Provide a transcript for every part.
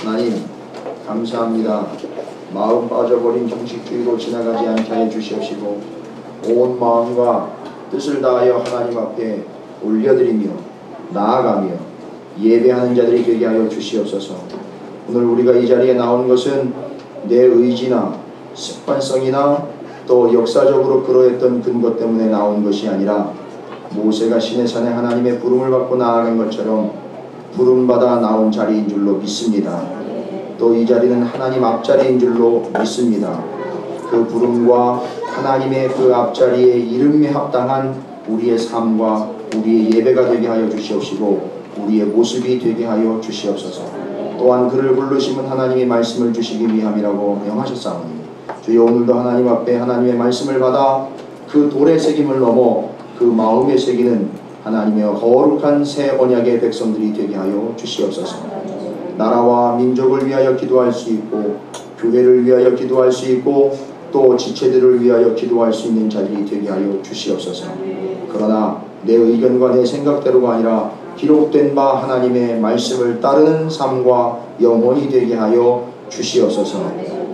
하나님 감사합니다. 마음 빠져버린 형식주의로 지나가지 않게 하여 주시옵시고 온 마음과 뜻을 다하여 하나님 앞에 올려드리며 나아가며 예배하는 자들이 되게 하여 주시옵소서. 오늘 우리가 이 자리에 나온 것은 내 의지나 습관성이나 또 역사적으로 그러했던 근거 때문에 나온 것이 아니라 모세가 시내산에 하나님의 부름을 받고 나아간 것처럼 부름받아 나온 자리인 줄로 믿습니다. 또 이 자리는 하나님 앞자리인 줄로 믿습니다. 그 부름과 하나님의 그 앞자리에 이름에 합당한 우리의 삶과 우리의 예배가 되게 하여 주시옵시고 우리의 모습이 되게 하여 주시옵소서. 또한 그를 부르심은 하나님의 말씀을 주시기 위함이라고 명하셨사오니 주여 오늘도 하나님 앞에 하나님의 말씀을 받아 그 돌의 새김을 넘어 그 마음에 새기는 하나님의 거룩한 새 언약의 백성들이 되게 하여 주시옵소서. 나라와 민족을 위하여 기도할 수 있고 교회를 위하여 기도할 수 있고 또 지체들을 위하여 기도할 수 있는 자들이 되게 하여 주시옵소서. 그러나 내 의견과 내 생각대로가 아니라 기록된 바 하나님의 말씀을 따르는 삶과 영혼이 되게 하여 주시옵소서.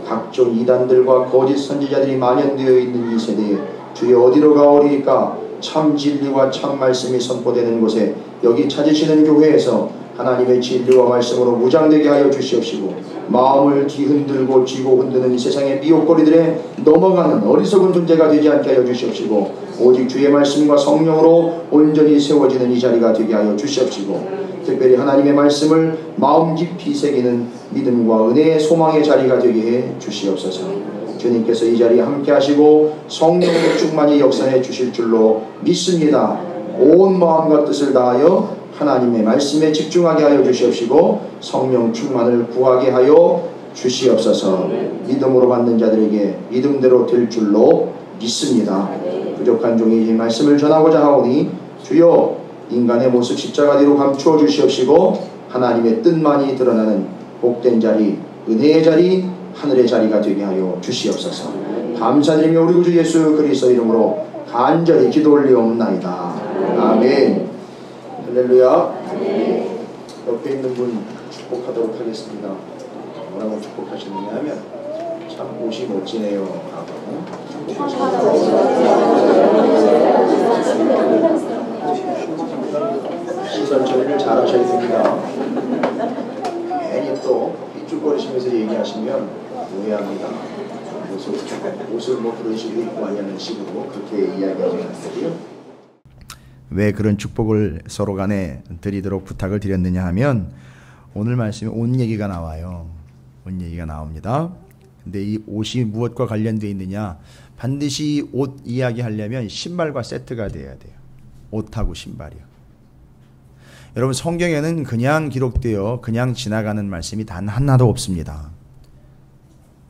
각종 이단들과 거짓 선지자들이 만연되어 있는 이 세대에 주여 어디로 가오리까? 참 진리와 참 말씀이 선포되는 곳에 여기 찾으시는 교회에서 하나님의 진리와 말씀으로 무장되게 하여 주시옵시고 마음을 뒤흔들고 쥐고 흔드는 이 세상의 미혹거리들에 넘어가는 어리석은 존재가 되지 않게 하여 주시옵시고 오직 주의 말씀과 성령으로 온전히 세워지는 이 자리가 되게 하여 주시옵시고 특별히 하나님의 말씀을 마음 깊이 새기는 믿음과 은혜의 소망의 자리가 되게 해 주시옵소서. 주님께서 이 자리에 함께 하시고 성령의 충만히 역사해 주실 줄로 믿습니다. 온 마음과 뜻을 다하여 하나님의 말씀에 집중하게 하여 주시옵시고 성령 충만을 구하게 하여 주시옵소서. 믿음으로 받는 자들에게 믿음대로 될 줄로 믿습니다. 부족한 종이 이 말씀을 전하고자 하오니 주여 인간의 모습 십자가 뒤로 감추어 주시옵시고 하나님의 뜻만이 드러나는 복된 자리, 은혜의 자리, 하늘의 자리가 되게 하여 주시옵소서. 감사드리며 우리 구주 예수 그리스도 이름으로 간절히 기도 올리옵나이다. 아멘. 할렐루야. 옆에 있는 분 축복하도록 하겠습니다. 뭐라고 축복하시느냐 하면 참 옷이 멋지네요 하고 시선 처리를 잘 하셔야 됩니다. 괜히 또 삐죽거리시면서 얘기하시면 오해합니다. 옷을 뭐 그런 식으로 입고 하냐는 식으로 그렇게 이야기하지 않고요. 왜 그런 축복을 서로 간에 드리도록 부탁을 드렸느냐 하면 오늘 말씀에 옷 얘기가 나와요. 옷 얘기가 나옵니다. 근데 이 옷이 무엇과 관련되어 있느냐? 반드시 옷 이야기하려면 신발과 세트가 돼야 돼요. 옷하고 신발이요. 여러분 성경에는 그냥 기록되어 그냥 지나가는 말씀이 단 하나도 없습니다.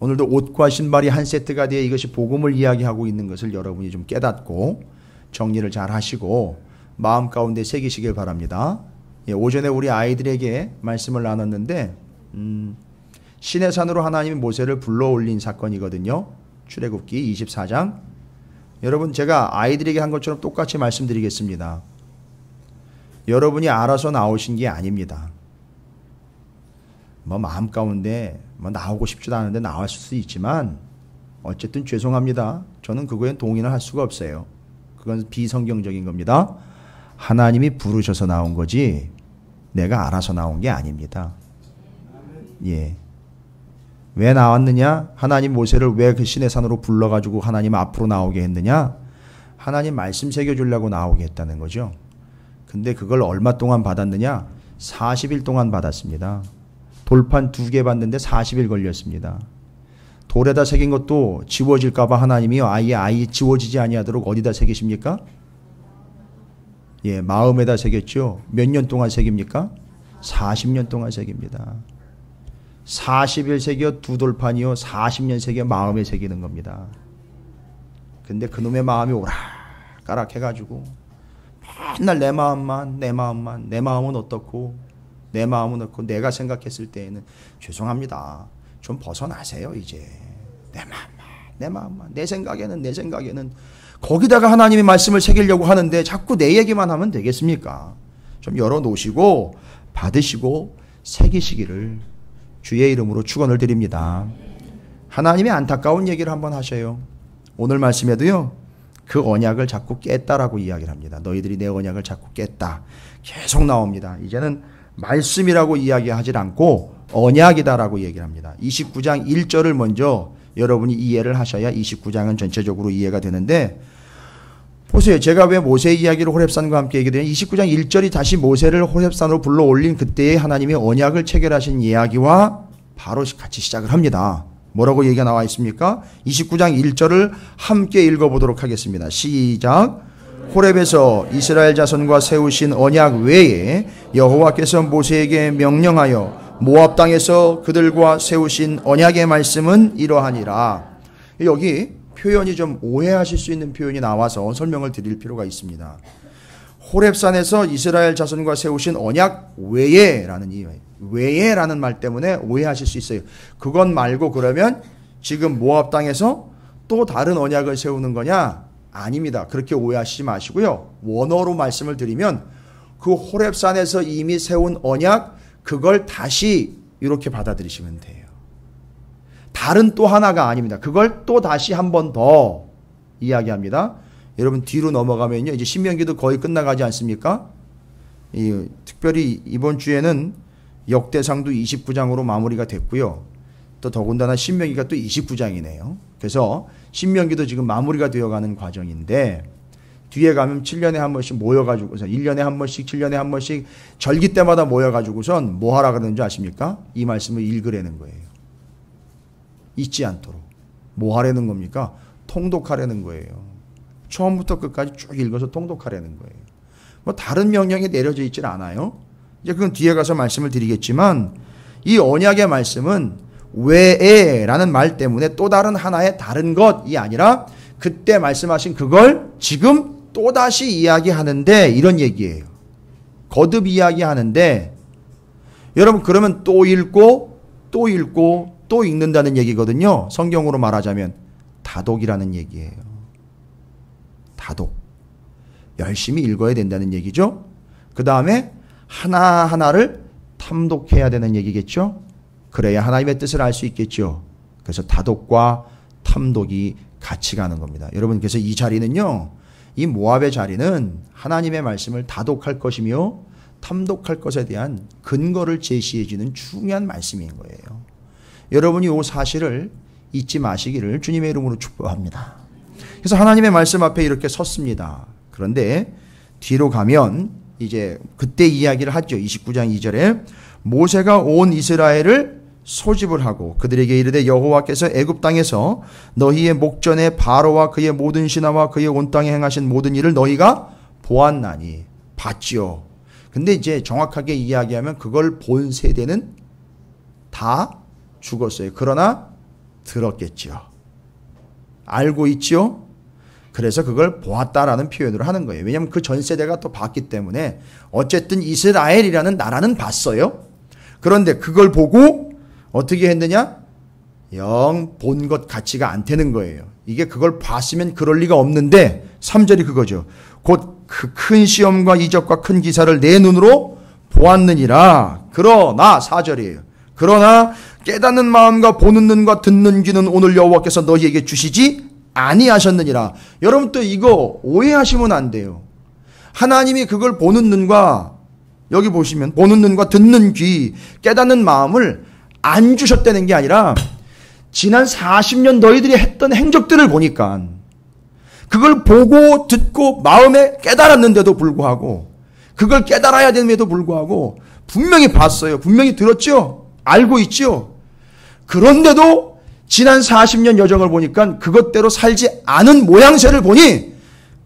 오늘도 옷과 신발이 한 세트가 되어 이것이 복음을 이야기하고 있는 것을 여러분이 좀 깨닫고 정리를 잘 하시고 마음 가운데 새기시길 바랍니다. 예, 오전에 우리 아이들에게 말씀을 나눴는데 시내산으로 하나님이 모세를 불러 올린 사건이거든요. 출애굽기 24장. 여러분 제가 아이들에게 한 것처럼 똑같이 말씀드리겠습니다. 여러분이 알아서 나오신 게 아닙니다. 뭐 마음 가운데 뭐 나오고 싶지도 않은데 나왔을 수도 있지만 어쨌든 죄송합니다. 저는 그거엔 동의를 할 수가 없어요. 그건 비성경적인 겁니다. 하나님이 부르셔서 나온 거지 내가 알아서 나온 게 아닙니다. 예. 왜 나왔느냐? 하나님 모세를 왜 그 시내산으로 불러가지고 하나님 앞으로 나오게 했느냐? 하나님 말씀 새겨주려고 나오게 했다는 거죠. 근데 그걸 얼마 동안 받았느냐? 40일 동안 받았습니다. 돌판 2개 받는데 40일 걸렸습니다. 돌에다 새긴 것도 지워질까봐 하나님이 아예 지워지지 아니하도록 어디다 새기십니까? 예, 마음에다 새겼죠. 몇 년 동안 새깁니까? 40년 동안 새깁니다. 40일 새겨 2돌판이요 40년 새겨 마음에 새기는 겁니다. 근데 그놈의 마음이 오락가락 해가지고 맨날 내 마음은 어떻고 내 마음은 어떻고 내가 생각했을 때에는 죄송합니다. 좀 벗어나세요 이제. 내 마음만 내 생각에는 거기다가 하나님의 말씀을 새기려고 하는데 자꾸 내 얘기만 하면 되겠습니까? 좀 열어놓으시고 받으시고 새기시기를 주의 이름으로 축원을 드립니다. 하나님의 안타까운 얘기를 한번 하셔요. 오늘 말씀에도요. 그 언약을 자꾸 깼다라고 이야기를 합니다. 너희들이 내 언약을 자꾸 깼다. 계속 나옵니다. 이제는 말씀이라고 이야기하지 않고 언약이다라고 얘기를 합니다. 29장 1절을 먼저 여러분이 이해를 하셔야 29장은 전체적으로 이해가 되는데 보세요. 제가 왜 모세 이야기를 호렙산과 함께 얘기되냐 29장 1절이 다시 모세를 호렙산으로 불러 올린 그때의 하나님의 언약을 체결하신 이야기와 바로 같이 시작을 합니다. 뭐라고 얘기가 나와 있습니까? 29장 1절을 함께 읽어보도록 하겠습니다. 시작. 호렙에서 이스라엘 자손과 세우신 언약 외에 여호와께서 모세에게 명령하여 모압 땅에서 그들과 세우신 언약의 말씀은 이러하니라. 여기 표현이 좀 오해하실 수 있는 표현이 나와서 설명을 드릴 필요가 있습니다. 호렙산에서 이스라엘 자손과 세우신 언약 외에라는 이 외에라는 말 때문에 오해하실 수 있어요. 그건 말고 그러면 지금 모압 땅에서 또 다른 언약을 세우는 거냐? 아닙니다. 그렇게 오해하시지 마시고요. 원어로 말씀을 드리면 그 호렙산에서 이미 세운 언약 그걸 다시 이렇게 받아들이시면 돼요. 다른 또 하나가 아닙니다. 그걸 또 다시 한 번 더 이야기합니다. 여러분 뒤로 넘어가면요. 이제 신명기도 거의 끝나가지 않습니까? 특별히 이번 주에는 역대상도 29장으로 마무리가 됐고요. 또 더군다나 신명기가 또 29장이네요. 그래서 신명기도 지금 마무리가 되어가는 과정인데 뒤에 가면 7년에 한 번씩 모여가지고서 1년에 한 번씩 7년에 한 번씩 절기 때마다 모여가지고선 뭐 하라 그러는 줄 아십니까? 이 말씀을 읽으라는 거예요. 잊지 않도록. 뭐 하라는 겁니까? 통독하라는 거예요. 처음부터 끝까지 쭉 읽어서 통독하라는 거예요. 뭐 다른 명령이 내려져 있질 않아요. 이제 그건 뒤에 가서 말씀을 드리겠지만 이 언약의 말씀은 외에라는 말 때문에 또 다른 하나의 다른 것이 아니라 그때 말씀하신 그걸 지금 또다시 이야기하는데 이런 얘기예요. 거듭 이야기하는데 여러분 그러면 또 읽고 또 읽고 또 읽는다는 얘기거든요. 성경으로 말하자면 다독이라는 얘기예요. 다독. 열심히 읽어야 된다는 얘기죠. 그 다음에 하나하나를 탐독해야 되는 얘기겠죠. 그래야 하나님의 뜻을 알 수 있겠죠. 그래서 다독과 탐독이 같이 가는 겁니다. 여러분 그래서 이 자리는요. 이 모압의 자리는 하나님의 말씀을 다독할 것이며 탐독할 것에 대한 근거를 제시해 주는 중요한 말씀인 거예요. 여러분이 이 사실을 잊지 마시기를 주님의 이름으로 축복합니다. 그래서 하나님의 말씀 앞에 이렇게 섰습니다. 그런데 뒤로 가면 이제 그때 이야기를 하죠. 29장 2절에 모세가 온 이스라엘을 소집을 하고 그들에게 이르되 여호와께서 애굽 땅에서 너희의 목전에 바로와 그의 모든 신하와 그의 온 땅에 행하신 모든 일을 너희가 보았나니 봤지요. 근데 이제 정확하게 이야기하면 그걸 본 세대는 다 죽었어요. 그러나 들었겠죠. 알고 있죠. 그래서 그걸 보았다라는 표현으로 하는 거예요. 왜냐하면 그 전 세대가 또 봤기 때문에 어쨌든 이스라엘이라는 나라는 봤어요. 그런데 그걸 보고 어떻게 했느냐? 영 본 것 같지가 않다는 거예요. 이게 그걸 봤으면 그럴 리가 없는데 3절이 그거죠. 곧 그 큰 시험과 이적과 큰 기사를 내 눈으로 보았느니라. 그러나 4절이에요. 그러나 깨닫는 마음과 보는 눈과 듣는 귀는 오늘 여호와께서 너희에게 주시지 아니하셨느니라. 여러분 또 이거 오해하시면 안 돼요. 하나님이 그걸 보는 눈과 여기 보시면 보는 눈과 듣는 귀 깨닫는 마음을 안 주셨다는 게 아니라 지난 40년 너희들이 했던 행적들을 보니까 그걸 보고 듣고 마음에 깨달았는데도 불구하고 그걸 깨달아야 됨에도 불구하고 분명히 봤어요. 분명히 들었죠. 알고 있죠. 그런데도 지난 40년 여정을 보니까 그것대로 살지 않은 모양새를 보니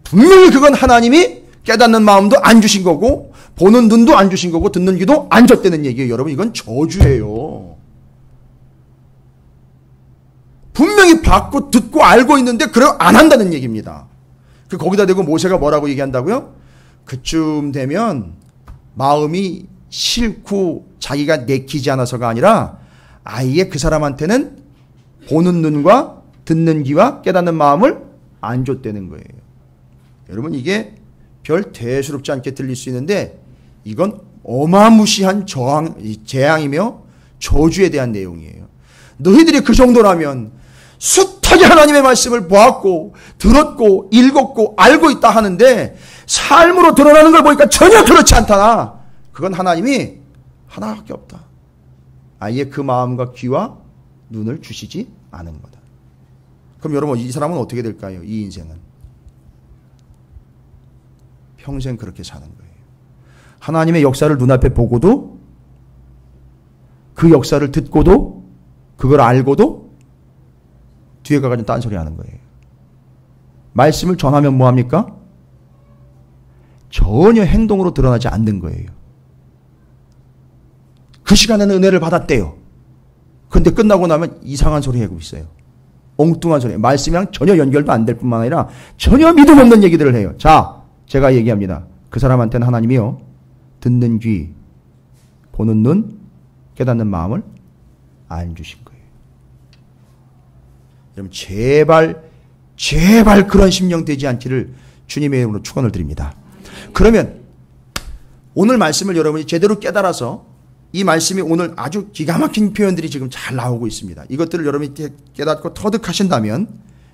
분명히 그건 하나님이 깨닫는 마음도 안 주신 거고 보는 눈도 안 주신 거고 듣는 귀도 안 줬다는 얘기예요. 여러분 이건 저주예요. 분명히 봤고 듣고 알고 있는데 그래 안 한다는 얘기입니다. 거기다 대고 모세가 뭐라고 얘기한다고요? 그쯤 되면 마음이 싫고 자기가 내키지 않아서가 아니라 아예 그 사람한테는 보는 눈과 듣는 귀와 깨닫는 마음을 안 줬다는 거예요. 여러분 이게 별 대수롭지 않게 들릴 수 있는데 이건 어마무시한 재앙이며 저주에 대한 내용이에요. 너희들이 그 정도라면 숱하게 하나님의 말씀을 보았고 들었고 읽었고 알고 있다 하는데 삶으로 드러나는 걸 보니까 전혀 그렇지 않다. 그건 하나님이 하나밖에 없다. 아예 그 마음과 귀와 눈을 주시지 않은 거다. 그럼 여러분 이 사람은 어떻게 될까요? 이 인생은 평생 그렇게 사는 거예요. 하나님의 역사를 눈앞에 보고도 그 역사를 듣고도 그걸 알고도 뒤에 가가지고 딴소리 하는 거예요. 말씀을 전하면 뭐합니까? 전혀 행동으로 드러나지 않는 거예요. 그 시간에는 은혜를 받았대요. 근데 끝나고 나면 이상한 소리 하고 있어요. 엉뚱한 소리. 말씀이랑 전혀 연결도 안 될 뿐만 아니라 전혀 믿음 없는 얘기들을 해요. 자, 제가 얘기합니다. 그 사람한테는 하나님이요. 듣는 귀, 보는 눈, 깨닫는 마음을 안 주신 거예요. 여러분 제발 그런 심령 되지 않기를 주님의 이름으로 축원을 드립니다. 그러면 오늘 말씀을 여러분이 제대로 깨달아서 이 말씀이 오늘 아주 기가 막힌 표현들이 지금 잘 나오고 있습니다. 이것들을 여러분이 깨닫고 터득하신다면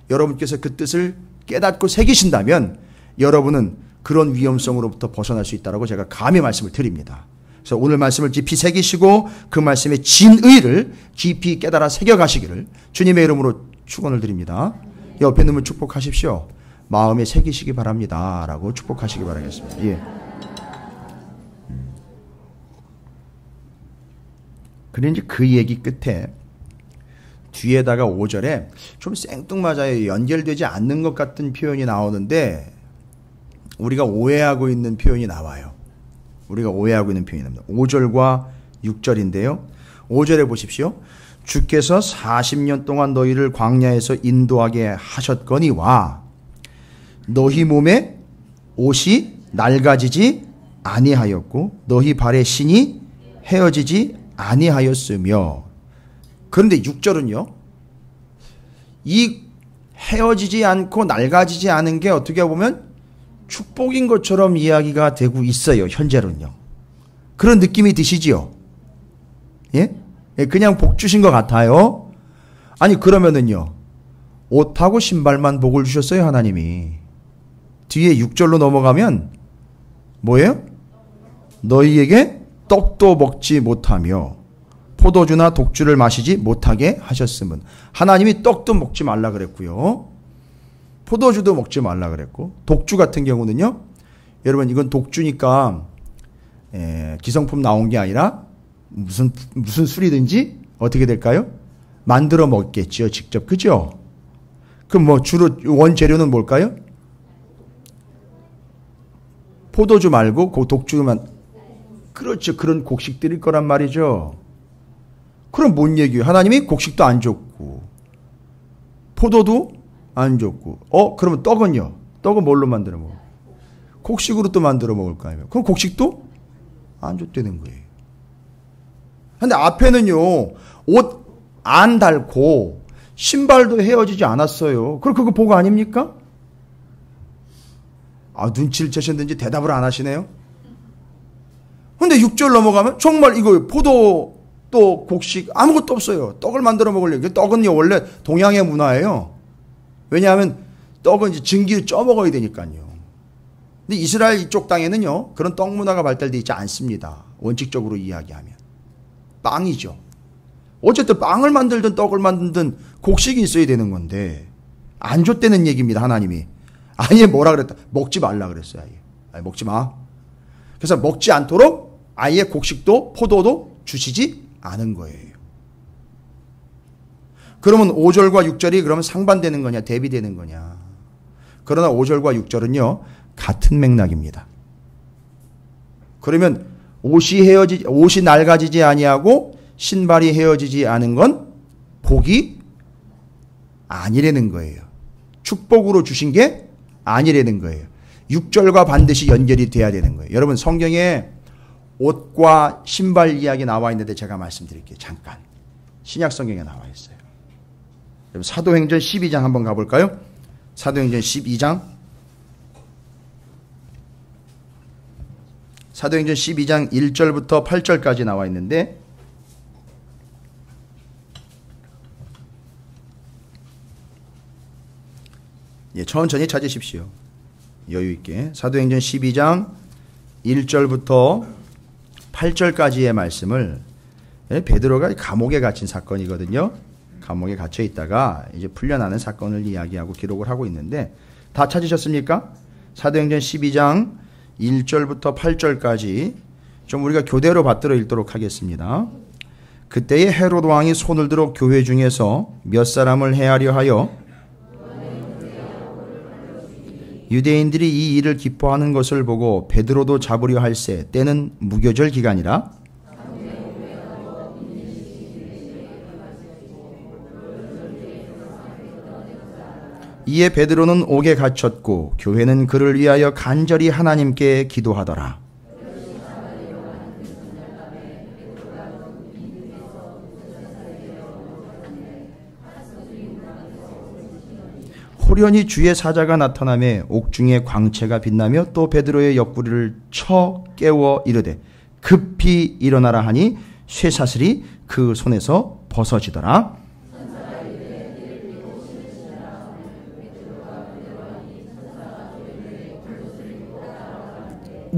여러분께서 그 뜻을 깨닫고 새기신다면 여러분은 그런 위험성으로부터 벗어날 수 있다고 제가 감히 말씀을 드립니다. 그래서 오늘 말씀을 깊이 새기시고 그 말씀의 진의를 깊이 깨달아 새겨가시기를 주님의 이름으로 축원을 드립니다. 옆에 있는 분 축복하십시오. 마음에 새기시기 바랍니다. 라고 축복하시기 바라겠습니다. 예. 그런데 그 얘기 끝에 뒤에다가 5절에 좀 생뚱맞아요. 연결되지 않는 것 같은 표현이 나오는데 우리가 오해하고 있는 표현이 나와요. 우리가 오해하고 있는 표현이 나옵니다. 5절과 6절인데요. 5절에 보십시오. 주께서 40년 동안 너희를 광야에서 인도하게 하셨거니와 너희 몸에 옷이 낡아지지 아니하였고 너희 발의 신이 헤어지지 아니하였으며. 그런데 6절은요. 이 헤어지지 않고 낡아지지 않은 게 어떻게 보면 축복인 것처럼 이야기가 되고 있어요. 현재로는요. 그런 느낌이 드시지요? 예? 그냥 복 주신 것 같아요. 아니 그러면은요. 옷하고 신발만 복을 주셨어요. 하나님이. 뒤에 6절로 넘어가면 뭐예요? 너희에게 떡도 먹지 못하며 포도주나 독주를 마시지 못하게 하셨음은. 하나님이 떡도 먹지 말라 그랬고요. 포도주도 먹지 말라 그랬고 독주 같은 경우는요. 여러분 이건 독주니까 기성품 나온 게 아니라 무슨 술이든지 어떻게 될까요? 만들어 먹겠죠. 직접. 그죠? 그럼 뭐 주로 원재료는 뭘까요? 포도주 말고 그 독주만. 그렇죠. 그런 곡식들일 거란 말이죠. 그럼 뭔 얘기예요? 하나님이 곡식도 안 줬고 포도도 안 줬고 그러면 떡은요? 떡은 뭘로 만들어 먹어요? 곡식으로 또 만들어 먹을 거 아니에요? 그럼 곡식도 안 줬다는 거예요. 근데 앞에는요. 옷 안 닳고 신발도 헤어지지 않았어요. 그럼 그거 복 아닙니까? 눈치를 채셨는지 대답을 안 하시네요. 근데 6절 넘어가면 정말 이거 포도 또 곡식 아무것도 없어요. 떡을 만들어 먹으려고. 떡은요 원래 동양의 문화예요. 왜냐하면 떡은 이제 증기를 쪄 먹어야 되니까요. 근데 이스라엘 이쪽 땅에는요 그런 떡 문화가 발달되어 있지 않습니다. 원칙적으로 이야기하면 빵이죠. 어쨌든 빵을 만들든 떡을 만들든 곡식이 있어야 되는 건데 안 줬다는 얘기입니다. 하나님이 아예 뭐라 그랬다? 먹지 말라 그랬어요. 아예 먹지 마. 그래서 먹지 않도록 아예 곡식도 포도도 주시지 않은 거예요. 그러면 5절과 6절이 그러면 상반되는 거냐 대비되는 거냐. 그러나 5절과 6절은요 같은 맥락입니다. 그러면 옷이 낡아지지 아니하고 신발이 헤어지지 않은 건 복이 아니라는 거예요. 축복으로 주신 게 아니라는 거예요. 6절과 반드시 연결이 돼야 되는 거예요. 여러분 성경에 옷과 신발 이야기 나와 있는데 제가 말씀드릴게요. 잠깐. 신약 성경에 나와 있어요. 여러분 사도행전 12장 한번 가볼까요? 사도행전 12장. 사도행전 12장 1절부터 8절까지 나와 있는데 천천히 찾으십시오. 여유 있게. 사도행전 12장 1절부터 8절까지의 말씀을 베드로가 감옥에 갇힌 사건이거든요. 감옥에 갇혀 있다가 이제 풀려나는 사건을 이야기하고 기록을 하고 있는데 다 찾으셨습니까? 사도행전 12장 1절부터 8절까지 좀 우리가 교대로 받들어 읽도록 하겠습니다. 그때에 헤롯 왕이 손을 들어 교회 중에서 몇 사람을 해하려 하여 유대인들이 이 일을 기뻐하는 것을 보고 베드로도 잡으려 할세. 때는 무교절 기간이라. 이에 베드로는 옥에 갇혔고 교회는 그를 위하여 간절히 하나님께 기도하더라. 호련히 주의 사자가 나타나매 옥중에 광채가 빛나며 또 베드로의 옆구리를 쳐 깨워 이르되 급히 일어나라 하니 쇠사슬이 그 손에서 벗어지더라.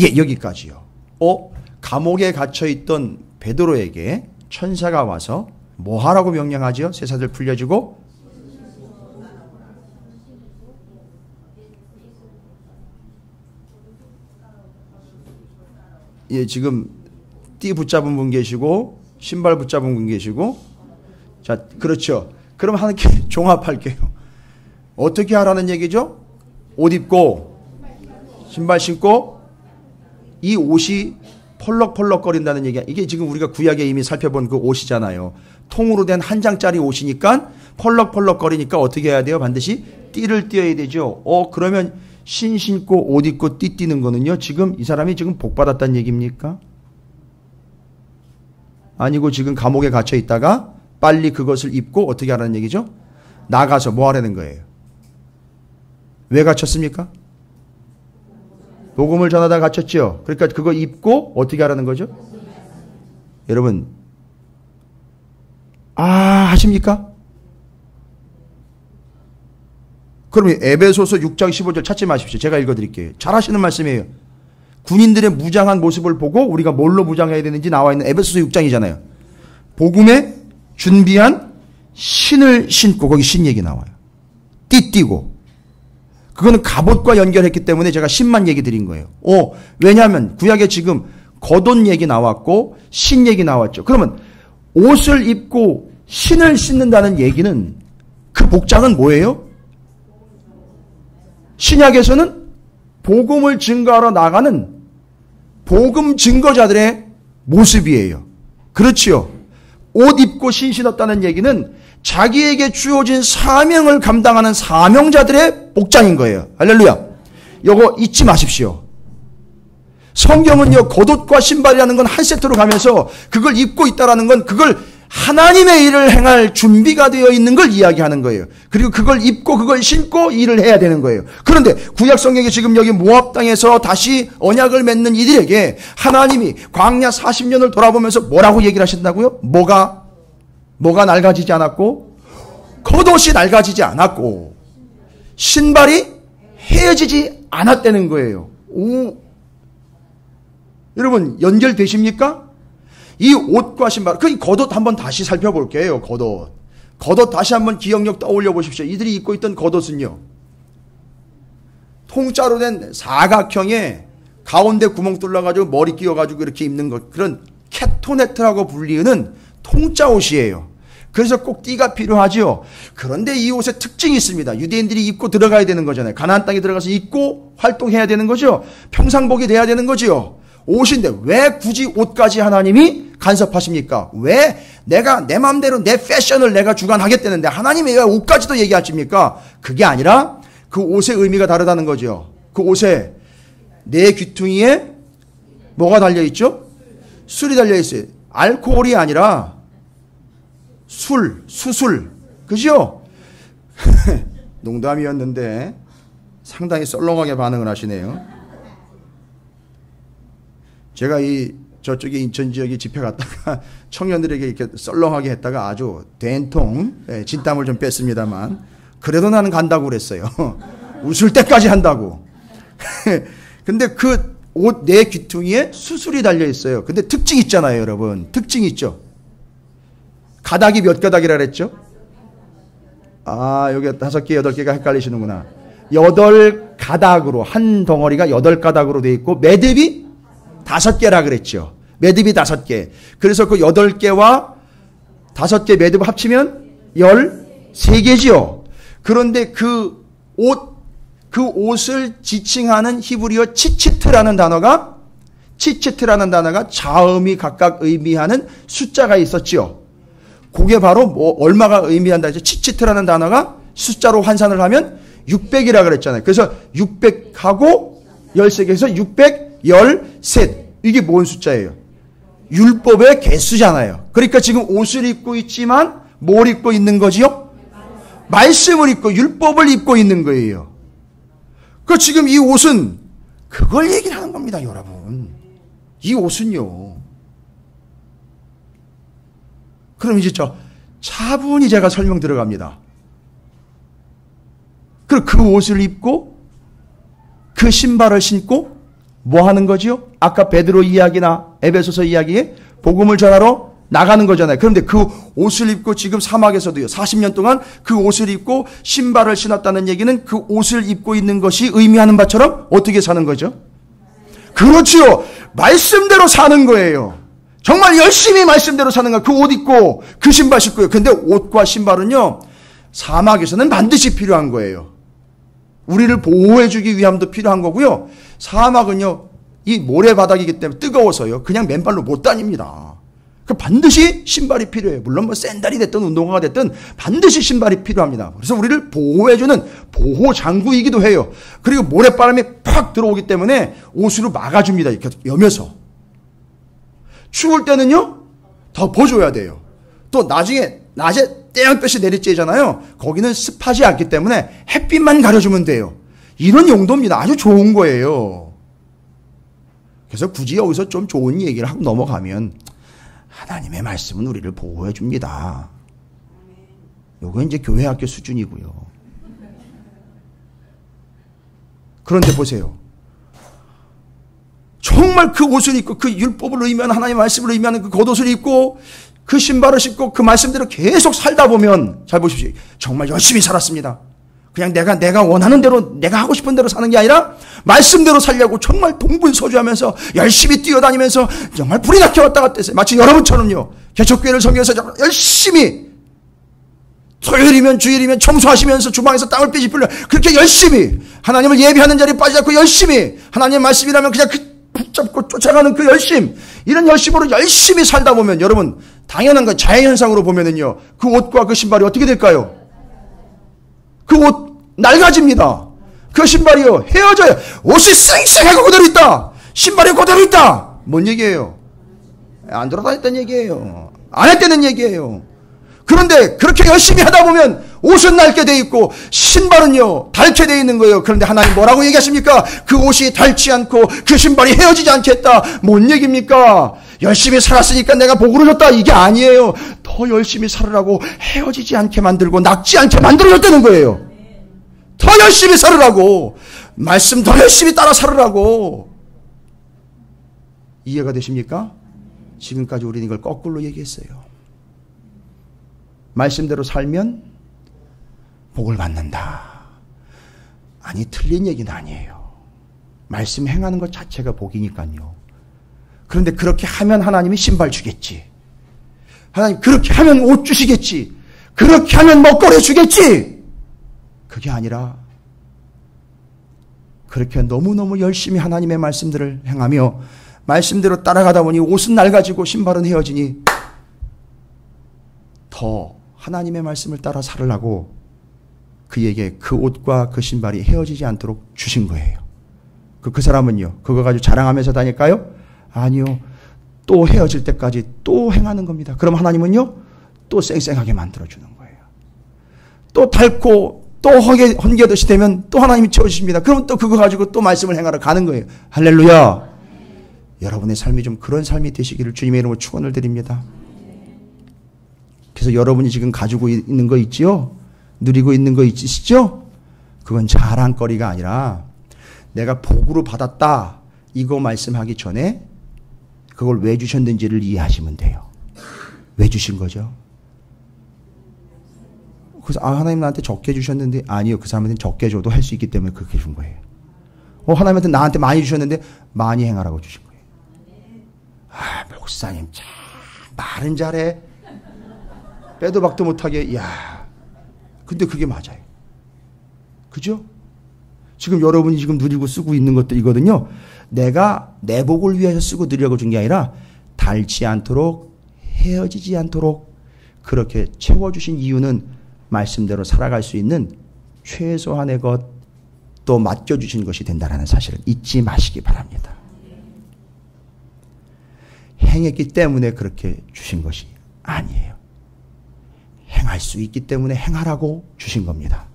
예, 여기까지요. 감옥에 갇혀있던 베드로에게 천사가 와서 뭐 하라고 명령하죠? 쇠사슬 풀려주고 예, 지금 띠 붙잡은 분 계시고 신발 붙잡은 분 계시고 자, 그렇죠. 그럼 함께 종합할게요. 어떻게 하라는 얘기죠? 옷 입고 신발 신고 이 옷이 펄럭펄럭 거린다는 얘기야. 이게 지금 우리가 구약에 이미 살펴본 그 옷이잖아요. 통으로 된 한 장짜리 옷이니까 펄럭펄럭 거리니까 어떻게 해야 돼요? 반드시 띠를 띄어야 되죠. 그러면 신 신고 옷 입고 띠 띠는 거는요. 지금 이 사람이 지금 복 받았다는 얘기입니까? 아니고 지금 감옥에 갇혀 있다가 빨리 그것을 입고 어떻게 하라는 얘기죠? 나가서 뭐 하라는 거예요? 왜 갇혔습니까? 복음을 전하다 갇혔죠. 그러니까 그거 입고 어떻게 하라는 거죠? 여러분 하십니까? 그러면 에베소서 6장 15절 찾지 마십시오. 제가 읽어드릴게요. 잘 하시는 말씀이에요. 군인들의 무장한 모습을 보고 우리가 뭘로 무장해야 되는지 나와 있는 에베소서 6장이잖아요. 복음에 준비한 신을 신고, 거기 신 얘기 나와요. 띠띠고. 그거는 갑옷과 연결했기 때문에 제가 신만 얘기 드린 거예요. 왜냐하면 구약에 지금 겉옷 얘기 나왔고 신 얘기 나왔죠. 그러면 옷을 입고 신을 신는다는 얘기는 그 복장은 뭐예요? 신약에서는 복음을 증거하러 나가는 복음 증거자들의 모습이에요. 그렇지요. 옷 입고 신 신었다는 얘기는 자기에게 주어진 사명을 감당하는 사명자들의 복장인 거예요. 할렐루야. 이거 잊지 마십시오. 성경은요, 겉옷과 신발이라는 건 한 세트로 가면서 그걸 입고 있다라는 건 그걸 하나님의 일을 행할 준비가 되어 있는 걸 이야기하는 거예요. 그리고 그걸 입고 그걸 신고 일을 해야 되는 거예요. 그런데 구약 성경에 지금 여기 모압 땅에서 다시 언약을 맺는 이들에게 하나님이 광야 40년을 돌아보면서 뭐라고 얘기를 하신다고요? 뭐가 낡아지지 않았고 겉옷이 낡아지지 않았고 신발이 헤어지지 않았다는 거예요. 여러분 연결되십니까? 이 옷과 신발, 그 겉옷 한번 다시 살펴볼게요. 겉옷 다시 한번 기억력 떠올려 보십시오. 이들이 입고 있던 겉옷은요, 통짜로 된 사각형에 가운데 구멍 뚫려가지고 머리 끼워가지고 이렇게 입는 것, 그런 캐토네트라고 불리는 통짜 옷이에요. 그래서 꼭 띠가 필요하지요. 그런데 이 옷에 특징이 있습니다. 유대인들이 입고 들어가야 되는 거잖아요. 가나안 땅에 들어가서 입고 활동해야 되는 거죠. 평상복이 돼야 되는 거지요. 옷인데 왜 굳이 옷까지 하나님이 간섭하십니까? 왜 내가 내 마음대로 내 패션을 내가 주관하겠다는데 하나님이 왜 옷까지도 얘기하십니까? 그게 아니라 그 옷의 의미가 다르다는 거죠. 그 옷에 내 귀퉁이에 뭐가 달려있죠? 술이 달려있어요. 알코올이 아니라 수술. 그죠? 농담이었는데 상당히 썰렁하게 반응을 하시네요. 제가 저쪽에 인천 지역에 집회 갔다가 청년들에게 이렇게 썰렁하게 했다가 아주 된통 진땀을 좀 뺐습니다만 그래도 나는 간다고 그랬어요. 웃을 때까지 한다고. 근데 그 옷 내 귀퉁이에 수술이 달려 있어요. 근데 특징 있잖아요, 여러분. 특징 있죠. 가닥이 몇 가닥이라 그랬죠? 아, 여기 5개, 8개가 헷갈리시는구나. 8가닥으로, 한 덩어리가 8가닥으로 되어 있고, 매듭이 5개라 그랬죠. 매듭이 5개. 그래서 그 8개와 5개 매듭 합치면 13개지요. 그런데 그 옷을 지칭하는 히브리어 치치트라는 단어가 자음이 각각 의미하는 숫자가 있었지요. 그게 바로 얼마가 의미한다 했죠? 치치트라는 단어가 숫자로 환산을 하면 600이라 그랬잖아요. 그래서 600하고 13개에서 613. 이게 뭔 숫자예요? 율법의 개수잖아요. 그러니까 지금 옷을 입고 있지만 뭘 입고 있는 거지요? 말씀을 입고 율법을 입고 있는 거예요. 그 지금 이 옷은 그걸 얘기를 하는 겁니다, 여러분. 이 옷은요. 그럼 이제 차분히 제가 설명 들어갑니다. 그리고 그 옷을 입고 그 신발을 신고 뭐 하는 거지요? 아까 베드로 이야기나 에베소서 이야기에 복음을 전하러 나가는 거잖아요. 그런데 그 옷을 입고 지금 사막에서도요, 40년 동안 그 옷을 입고 신발을 신었다는 얘기는 그 옷을 입고 있는 것이 의미하는 바처럼 어떻게 사는 거죠? 그렇지요. 말씀대로 사는 거예요. 정말 열심히 말씀대로 사는 거예요. 그 옷 입고 그 신발 신고요. 근데 옷과 신발은요, 사막에서는 반드시 필요한 거예요. 우리를 보호해주기 위함도 필요한 거고요. 사막은요, 이 모래바닥이기 때문에 뜨거워서요, 그냥 맨발로 못 다닙니다. 반드시 신발이 필요해요. 물론 뭐 샌들이 됐든 운동화가 됐든 반드시 신발이 필요합니다. 그래서 우리를 보호해주는 보호장구이기도 해요. 그리고 모래바람이 팍 들어오기 때문에 옷으로 막아줍니다. 이렇게 여며서. 추울 때는요, 덮어줘야 돼요. 또 나중에 낮에 태양볕이 내리쬐잖아요. 거기는 습하지 않기 때문에 햇빛만 가려주면 돼요. 이런 용도입니다. 아주 좋은 거예요. 그래서 굳이 여기서 좀 좋은 얘기를 하고 넘어가면 하나님의 말씀은 우리를 보호해 줍니다. 요거 이제 교회 학교 수준이고요. 그런데 보세요. 정말 그 옷을 입고 그 율법을 의미하는 하나님의 말씀을 의미하는 그 겉옷을 입고 그 신발을 신고 그 말씀대로 계속 살다 보면 잘 보십시오. 정말 열심히 살았습니다. 그냥 내가 원하는 대로 내가 하고 싶은 대로 사는 게 아니라 말씀대로 살려고 정말 동분서주하면서 열심히 뛰어다니면서 정말 불이 나게 왔다 갔다 했어요. 마치 여러분처럼요. 개척교회를 섬겨서 열심히 토요일이면 주일이면 청소하시면서 주방에서 땀을 삐질 뿐 그렇게 열심히 하나님을 예배하는 자리에 빠지지 않고 열심히 하나님의 말씀이라면 그냥 붙잡고 쫓아가는 그 열심, 이런 열심으로 열심히 살다 보면 여러분 당연한 거 자연현상으로 보면은요, 그 옷과 그 신발이 어떻게 될까요? 그 옷 낡아집니다. 그 신발이요 헤어져요. 옷이 쌩쌩하고 그대로 있다. 신발이 그대로 있다. 뭔 얘기예요? 안 돌아다녔다는 얘기예요. 안 했다는 얘기예요. 그런데 그렇게 열심히 하다 보면 옷은 낡게 돼 있고 신발은요 닳게 돼 있는 거예요. 그런데 하나님 뭐라고 얘기하십니까? 그 옷이 닳지 않고 그 신발이 헤어지지 않겠다. 뭔 얘기입니까? 열심히 살았으니까 내가 복을 줬다, 이게 아니에요. 더 열심히 살으라고 헤어지지 않게 만들고 낡지 않게 만들어줬다는 거예요. 더 열심히 살으라고, 말씀 더 열심히 따라 살으라고. 이해가 되십니까? 지금까지 우리는 이걸 거꾸로 얘기했어요. 말씀대로 살면 복을 받는다. 아니, 틀린 얘기는 아니에요. 말씀 행하는 것 자체가 복이니까요. 그런데 그렇게 하면 하나님이 신발 주겠지. 하나님 그렇게 하면 옷 주시겠지. 그렇게 하면 먹거리 주겠지. 그게 아니라 그렇게 너무너무 열심히 하나님의 말씀들을 행하며 말씀대로 따라가다 보니 옷은 낡아지고 신발은 헤어지니 더 하나님의 말씀을 따라 살으라고 그에게 그 옷과 그 신발이 헤어지지 않도록 주신 거예요. 그 사람은요, 그거 가지고 자랑하면서 다닐까요? 아니요. 또 헤어질 때까지 또 행하는 겁니다. 그럼 하나님은요, 또 쌩쌩하게 만들어주는 거예요. 또 닳고 또 헌개듯이 되면 또 하나님이 채워주십니다. 그럼 또 그거 가지고 또 말씀을 행하러 가는 거예요. 할렐루야. 여러분의 삶이 좀 그런 삶이 되시기를 주님의 이름으로 축원을 드립니다. 그래서 여러분이 지금 가지고 있는 거 있지요? 누리고 있는 거 있으시죠? 그건 자랑거리가 아니라 내가 복으로 받았다 이거 말씀하기 전에 그걸 왜 주셨는지를 이해하시면 돼요. 왜 주신 거죠? 그래서 하나님 나한테 적게 주셨는데 아니요. 그 사람한테 적게 줘도 할 수 있기 때문에 그렇게 준 거예요. 하나님한테 나한테 많이 주셨는데 많이 행하라고 주신 거예요. 목사님 참 말은 잘해. 빼도 박도 못하게. 근데 그게 맞아요. 그죠? 지금 여러분이 지금 누리고 쓰고 있는 것들이거든요. 내가 내 복을 위해서 쓰고 누리려고 준 게 아니라 닳지 않도록 헤어지지 않도록 그렇게 채워주신 이유는 말씀대로 살아갈 수 있는 최소한의 것 또 맡겨주신 것이 된다는 사실을 잊지 마시기 바랍니다. 행했기 때문에 그렇게 주신 것이 아니에요. 행할 수 있기 때문에 행하라고 주신 겁니다.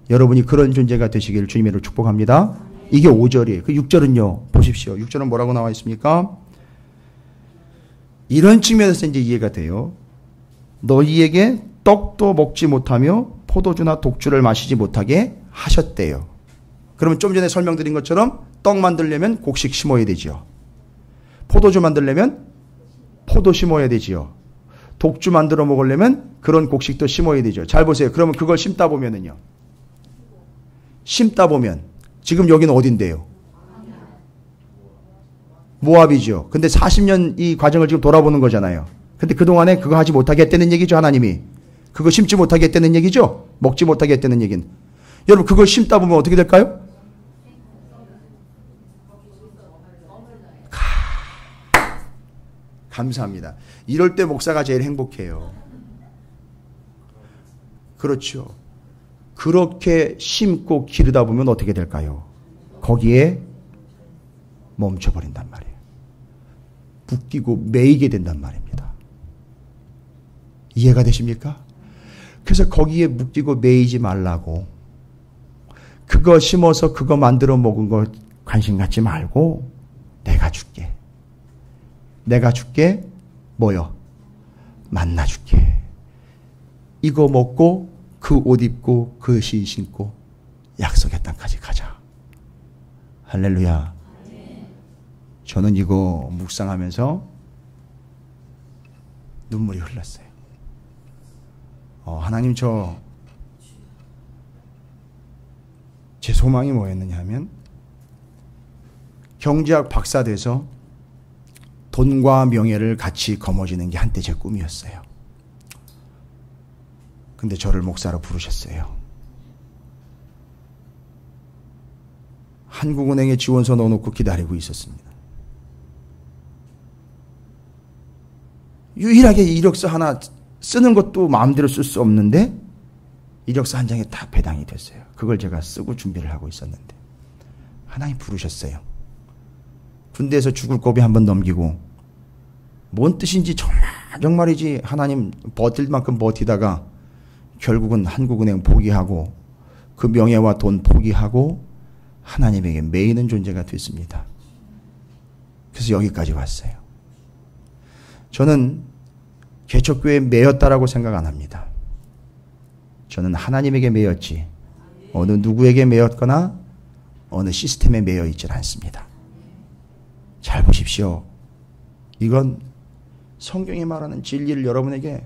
여러분이 그런 존재가 되시기를 주님으로 축복합니다. 이게 5절이에요. 그 6절은요. 보십시오. 6절은 뭐라고 나와 있습니까? 이런 측면에서 이제 이해가 돼요. 너희에게 떡도 먹지 못하며 포도주나 독주를 마시지 못하게 하셨대요. 그러면 좀 전에 설명드린 것처럼 떡 만들려면 곡식 심어야 되지요. 포도주 만들려면 포도 심어야 되지요. 독주 만들어 먹으려면 그런 곡식도 심어야 되죠. 잘 보세요. 그러면 그걸 심다 보면은요. 심다 보면 지금 여기는 어딘데요? 모압이죠. 근데 40년 이 과정을 지금 돌아보는 거잖아요. 근데 그동안에 그거 하지 못하게 했다는 얘기죠. 하나님이. 그거 심지 못하게 했다는 얘기죠. 먹지 못하게 했다는 얘기는. 여러분 그걸 심다 보면 어떻게 될까요? 감사합니다. 이럴 때 목사가 제일 행복해요. 그렇죠. 그렇게 심고 기르다 보면 어떻게 될까요? 거기에 멈춰버린단 말이에요. 묶이고 매이게 된단 말입니다. 이해가 되십니까? 그래서 거기에 묶이고 매이지 말라고. 그거 심어서 그거 만들어 먹은 거 관심 갖지 말고 내가 줄게. 내가 줄게. 뭐요? 만나 줄게. 이거 먹고 그 옷 입고 그 시 신고 약속의 땅까지 가자. 할렐루야. 저는 이거 묵상하면서 눈물이 흘렀어요. 하나님 제 소망이 뭐였느냐 하면 경제학 박사 돼서 돈과 명예를 같이 거머쥐는 게 한때 제 꿈이었어요. 근데 저를 목사로 부르셨어요. 한국은행에 지원서 넣어놓고 기다리고 있었습니다. 유일하게 이력서 하나 쓰는 것도 마음대로 쓸 수 없는데 이력서 한 장에 다 배당이 됐어요. 그걸 제가 쓰고 준비를 하고 있었는데 하나님 부르셨어요. 군대에서 죽을 고비 한번 넘기고 뭔 뜻인지 정말이지 하나님 버틸 만큼 버티다가 결국은 한국은행 포기하고 그 명예와 돈 포기하고 하나님에게 매이는 존재가 됐습니다. 그래서 여기까지 왔어요. 저는 개척교회에 매였다라고 생각 안 합니다. 저는 하나님에게 매였지 어느 누구에게 매였거나 어느 시스템에 매여 있질 않습니다. 잘 보십시오. 이건 성경이 말하는 진리를 여러분에게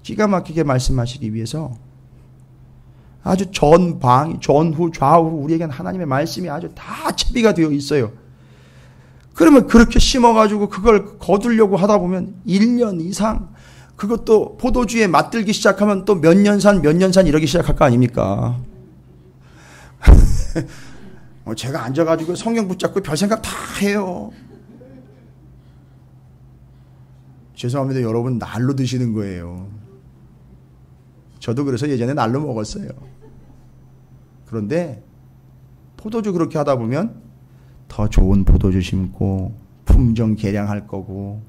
기가 막히게 말씀하시기 위해서 아주 전방, 전후, 좌우로 우리에게는 하나님의 말씀이 아주 다 채비가 되어 있어요. 그러면 그렇게 심어가지고 그걸 거두려고 하다 보면 1년 이상 그것도 포도주에 맛들기 시작하면 또 몇 년 산 이러기 시작할 거 아닙니까? 제가 앉아가지고 성경 붙잡고 별 생각 다 해요. 죄송합니다. 여러분 날로 드시는 거예요. 저도 그래서 예전에 날로 먹었어요. 그런데 포도주 그렇게 하다 보면 더 좋은 포도주 심고 품종 개량할 거고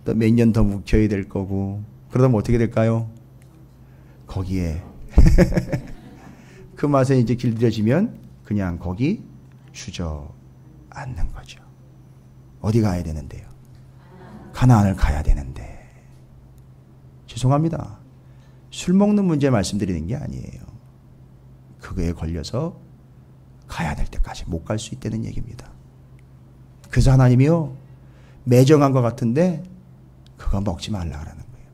또 몇 년 더 묵혀야 될 거고 그러다 어떻게 될까요? 거기에 그 맛에 이제 길들여지면 그냥 거기 주저앉는 거죠. 어디 가야 되는데요? 가나안을 가야 되는데. 죄송합니다. 술 먹는 문제 말씀드리는 게 아니에요. 그거에 걸려서 가야 될 때까지 못 갈 수 있다는 얘기입니다. 그래서 하나님이요, 매정한 것 같은데 그거 먹지 말라 그러는 거예요.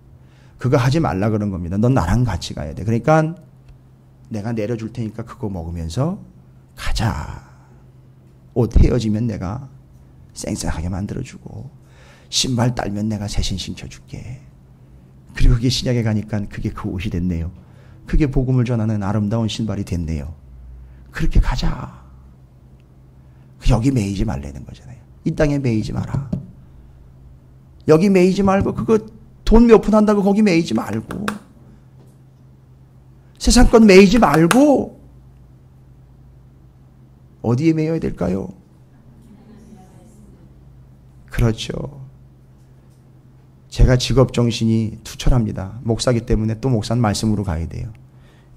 그거 하지 말라 그런 겁니다. 넌 나랑 같이 가야 돼. 그러니까 내가 내려줄 테니까 그거 먹으면서 가자. 옷 헤어지면 내가 쌩쌩하게 만들어주고 신발 딸면 내가 새 신신 켜줄게. 그리고 그게 신약에 가니까 그게 그 옷이 됐네요. 그게 복음을 전하는 아름다운 신발이 됐네요. 그렇게 가자. 여기 매이지 말라는 거잖아요. 이 땅에 매이지 마라. 여기 매이지 말고 그거 돈 몇 푼 한다고 거기 매이지 말고 세상 건 매이지 말고 어디에 매여야 될까요? 그렇죠. 제가 직업 정신이 투철합니다. 목사기 때문에 또 목사는 말씀으로 가야 돼요.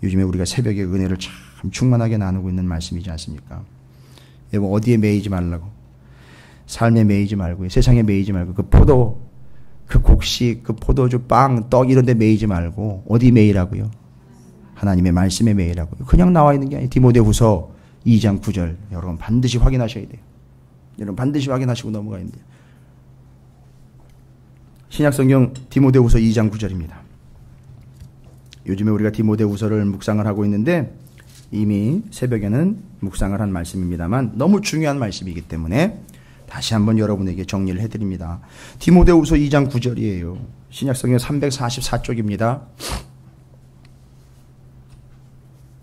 요즘에 우리가 새벽에 은혜를 참 충만하게 나누고 있는 말씀이지 않습니까? 여러분 어디에 매이지 말라고. 삶에 매이지 말고요. 세상에 매이지 말고 그 포도, 그 곡식, 그 포도주, 빵, 떡 이런 데 매이지 말고 어디 매이라고요? 하나님의 말씀에 매이라고요. 그냥 나와 있는 게 아니에요. 디모데후서 2장 9절 여러분 반드시 확인하셔야 돼요. 여러분 반드시 확인하시고 넘어가야 돼요. 신약성경 디모데후서 2장 9절입니다. 요즘에 우리가 디모데후서를 묵상을 하고 있는데 이미 새벽에는 묵상을 한 말씀입니다만 너무 중요한 말씀이기 때문에 다시 한번 여러분에게 정리를 해드립니다. 디모데후서 2장 9절이에요. 신약성경 344쪽입니다.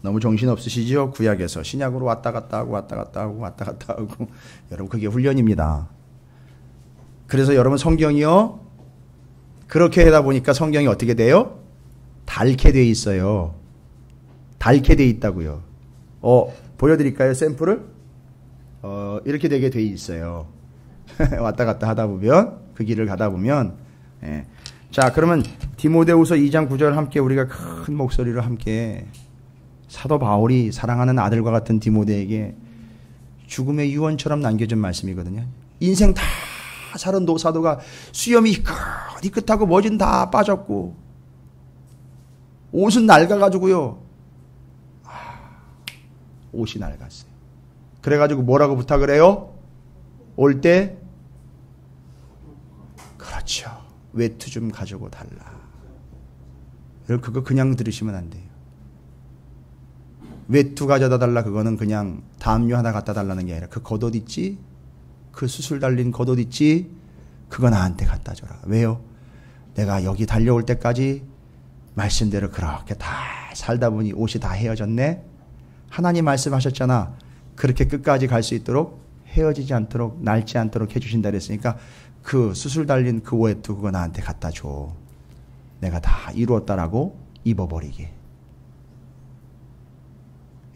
너무 정신없으시죠? 구약에서 신약으로 왔다 갔다 하고 왔다 갔다 하고 왔다 갔다 하고 여러분 그게 훈련입니다. 그래서 여러분 성경이요 그렇게 하다 보니까 성경이 어떻게 돼요? 닳게 돼 있어요. 닳게 돼 있다고요. 보여드릴까요? 샘플을? 이렇게 되게 돼 있어요. 왔다 갔다 하다 보면 그 길을 가다 보면 예. 자 그러면 디모데후서 2장 9절 함께 우리가 큰 목소리로 함께 사도 바울이 사랑하는 아들과 같은 디모데에게 죽음의 유언처럼 남겨준 말씀이거든요. 인생 다 사는 사도가 수염이 희끗하고 머리는 다 빠졌고 옷은 낡아가지고요. 옷이 낡았어요. 그래가지고 뭐라고 부탁을 해요? 올 때 그렇죠. 외투 좀 가지고 달라. 여러분 그거 그냥 들으시면 안 돼요. 외투 가져다 달라 그거는 그냥 담요 하나 갖다 달라는 게 아니라 그 겉옷 있지? 그 수술 달린 겉옷 있지? 그거 나한테 갖다 줘라. 왜요? 내가 여기 달려올 때까지 말씀대로 그렇게 다 살다 보니 옷이 다 헤어졌네? 하나님 말씀하셨잖아. 그렇게 끝까지 갈 수 있도록 헤어지지 않도록 낡지 않도록 해주신다 그랬으니까 그 수술 달린 그 외투 그거 나한테 갖다 줘. 내가 다 이루었다라고 입어버리게.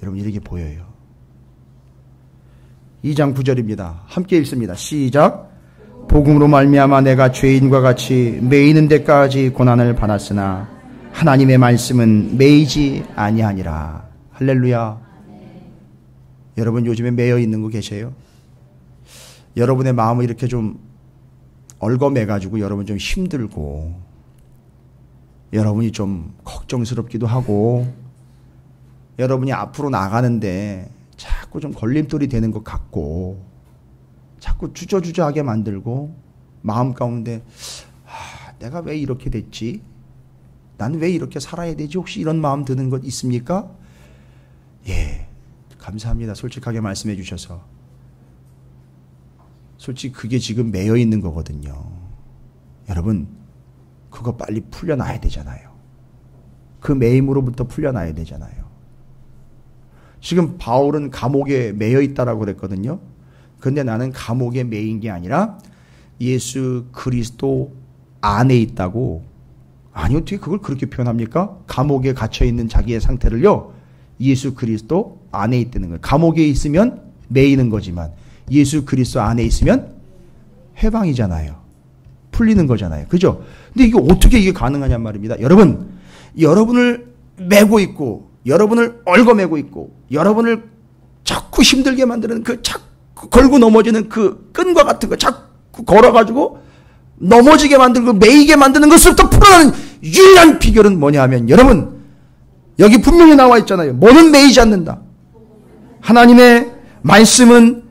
여러분 이렇게 보여요. 2장 9절입니다. 함께 읽습니다. 시작. 복음으로 말미암아 내가 죄인과 같이 매이는 데까지 고난을 받았으나 하나님의 말씀은 매이지 아니하니라. 할렐루야. 여러분 요즘에 매여 있는 거 계세요? 여러분의 마음을 이렇게 좀 얽어매가지고 여러분 좀 힘들고 여러분이 좀 걱정스럽기도 하고 여러분이 앞으로 나가는데 자꾸 좀 걸림돌이 되는 것 같고 자꾸 주저주저하게 만들고 마음 가운데 내가 왜 이렇게 됐지? 난 왜 이렇게 살아야 되지? 혹시 이런 마음 드는 것 있습니까? 예, 감사합니다. 솔직하게 말씀해 주셔서. 솔직히 그게 지금 매여 있는 거거든요. 여러분 그거 빨리 풀려나야 되잖아요. 그 매임으로부터 풀려나야 되잖아요. 지금 바울은 감옥에 매여 있다라고 그랬거든요. 근데 나는 감옥에 매인 게 아니라 예수 그리스도 안에 있다고. 아니 어떻게 그걸 그렇게 표현합니까? 감옥에 갇혀 있는 자기의 상태를요. 예수 그리스도 안에 있다는 거예요. 감옥에 있으면 매이는 거지만 예수 그리스도 안에 있으면 해방이잖아요. 풀리는 거잖아요. 그죠? 근데 이게 어떻게 이게 가능하냔 말입니다. 여러분, 여러분을 매고 있고 여러분을 얽어매고 있고 여러분을 자꾸 힘들게 만드는 그 자꾸 걸고 넘어지는 그 끈과 같은 거 자꾸 걸어가지고 넘어지게 만들고 매이게 만드는 것부터 풀어나는 유일한 비결은 뭐냐 하면 여러분 여기 분명히 나와 있잖아요. 뭐는 매이지 않는다. 하나님의 말씀은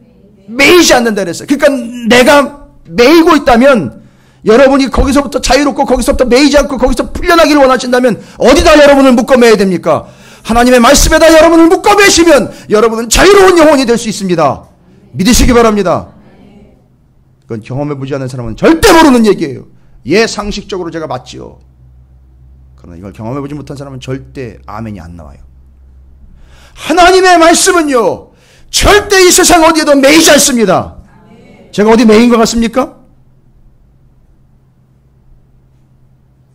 매이지 않는다 그랬어요. 그러니까 내가 매이고 있다면 여러분이 거기서부터 자유롭고 거기서부터 매이지 않고 거기서 풀려나기를 원하신다면 어디다 여러분을 묶어 매야 됩니까? 하나님의 말씀에다 여러분을 묶어 매시면 여러분은 자유로운 영혼이 될 수 있습니다. 믿으시기 바랍니다. 그건 경험해보지 않은 사람은 절대 모르는 얘기예요. 예, 상식적으로 제가 맞지요. 그러나 이걸 경험해보지 못한 사람은 절대 아멘이 안 나와요. 하나님의 말씀은요, 절대 이 세상 어디에도 매이지 않습니다. 제가 어디 매인 것 같습니까?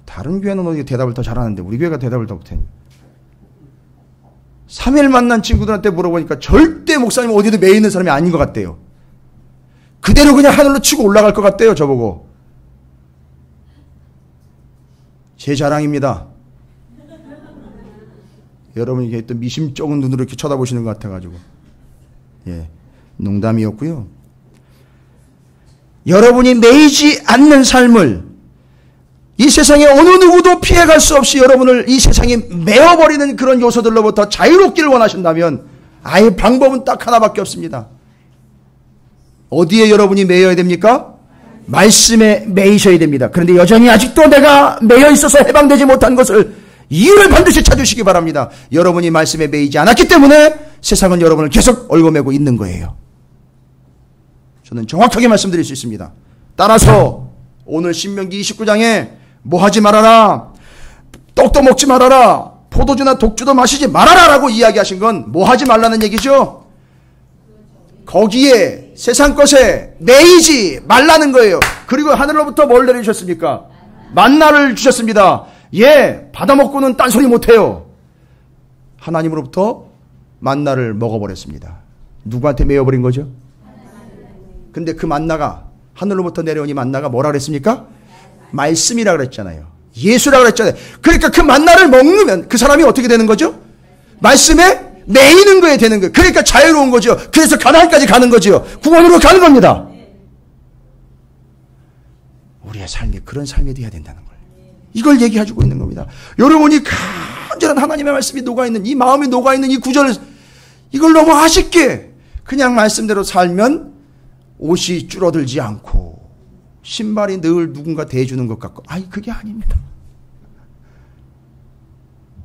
다른 교회는 어디 대답을 더 잘하는데 우리 교회가 대답을 더 못해. 3일 만난 친구들한테 물어보니까 절대 목사님 어디에도 매여 있는 사람이 아닌 것 같대요. 그대로 그냥 하늘로 치고 올라갈 것 같대요, 저보고. 제 자랑입니다. 여러분이 이게 또 미심쩍은 눈으로 이렇게 쳐다보시는 것 같아가지고. 예, 농담이었고요. 여러분이 매이지 않는 삶을 이 세상에 어느 누구도 피해갈 수 없이 여러분을 이 세상에 메어버리는 그런 요소들로부터 자유롭기를 원하신다면 아예 방법은 딱 하나밖에 없습니다. 어디에 여러분이 매여야 됩니까? 말씀에 매이셔야 됩니다. 그런데 여전히 아직도 내가 매여 있어서 해방되지 못한 것을 이유를 반드시 찾으시기 바랍니다. 여러분이 말씀에 매이지 않았기 때문에 세상은 여러분을 계속 얽어매고 있는 거예요. 저는 정확하게 말씀드릴 수 있습니다. 따라서 오늘 신명기 29장에 뭐 하지 말아라, 떡도 먹지 말아라, 포도주나 독주도 마시지 말아라 라고 이야기하신 건 뭐 하지 말라는 얘기죠? 거기에 세상 것에 매이지 말라는 거예요. 그리고 하늘로부터 뭘 내려주셨습니까? 만나를 주셨습니다. 예, 받아먹고는 딴소리 못해요. 하나님으로부터 만나를 먹어버렸습니다. 누구한테 매여버린 거죠? 근데 그 만나가 하늘로부터 내려오니 만나가 뭐라 그랬습니까? 말씀이라 그랬잖아요. 예수라 그랬잖아요. 그러니까 그 만나를 먹으면 그 사람이 어떻게 되는 거죠? 말씀에 매이는 거에 되는 거예요. 그러니까 자유로운 거죠. 그래서 가나안까지 가는 거죠. 구원으로 가는 겁니다. 우리의 삶이 그런 삶이 되어야 된다는 거예요. 이걸 얘기해주고 있는 겁니다. 여러분이 간절한 하나님의 말씀이 녹아있는, 이 마음이 녹아있는 이 구절을, 이걸 너무 아쉽게 그냥 말씀대로 살면 옷이 줄어들지 않고 신발이 늘 누군가 대해주는 것 같고, 아니 그게 아닙니다.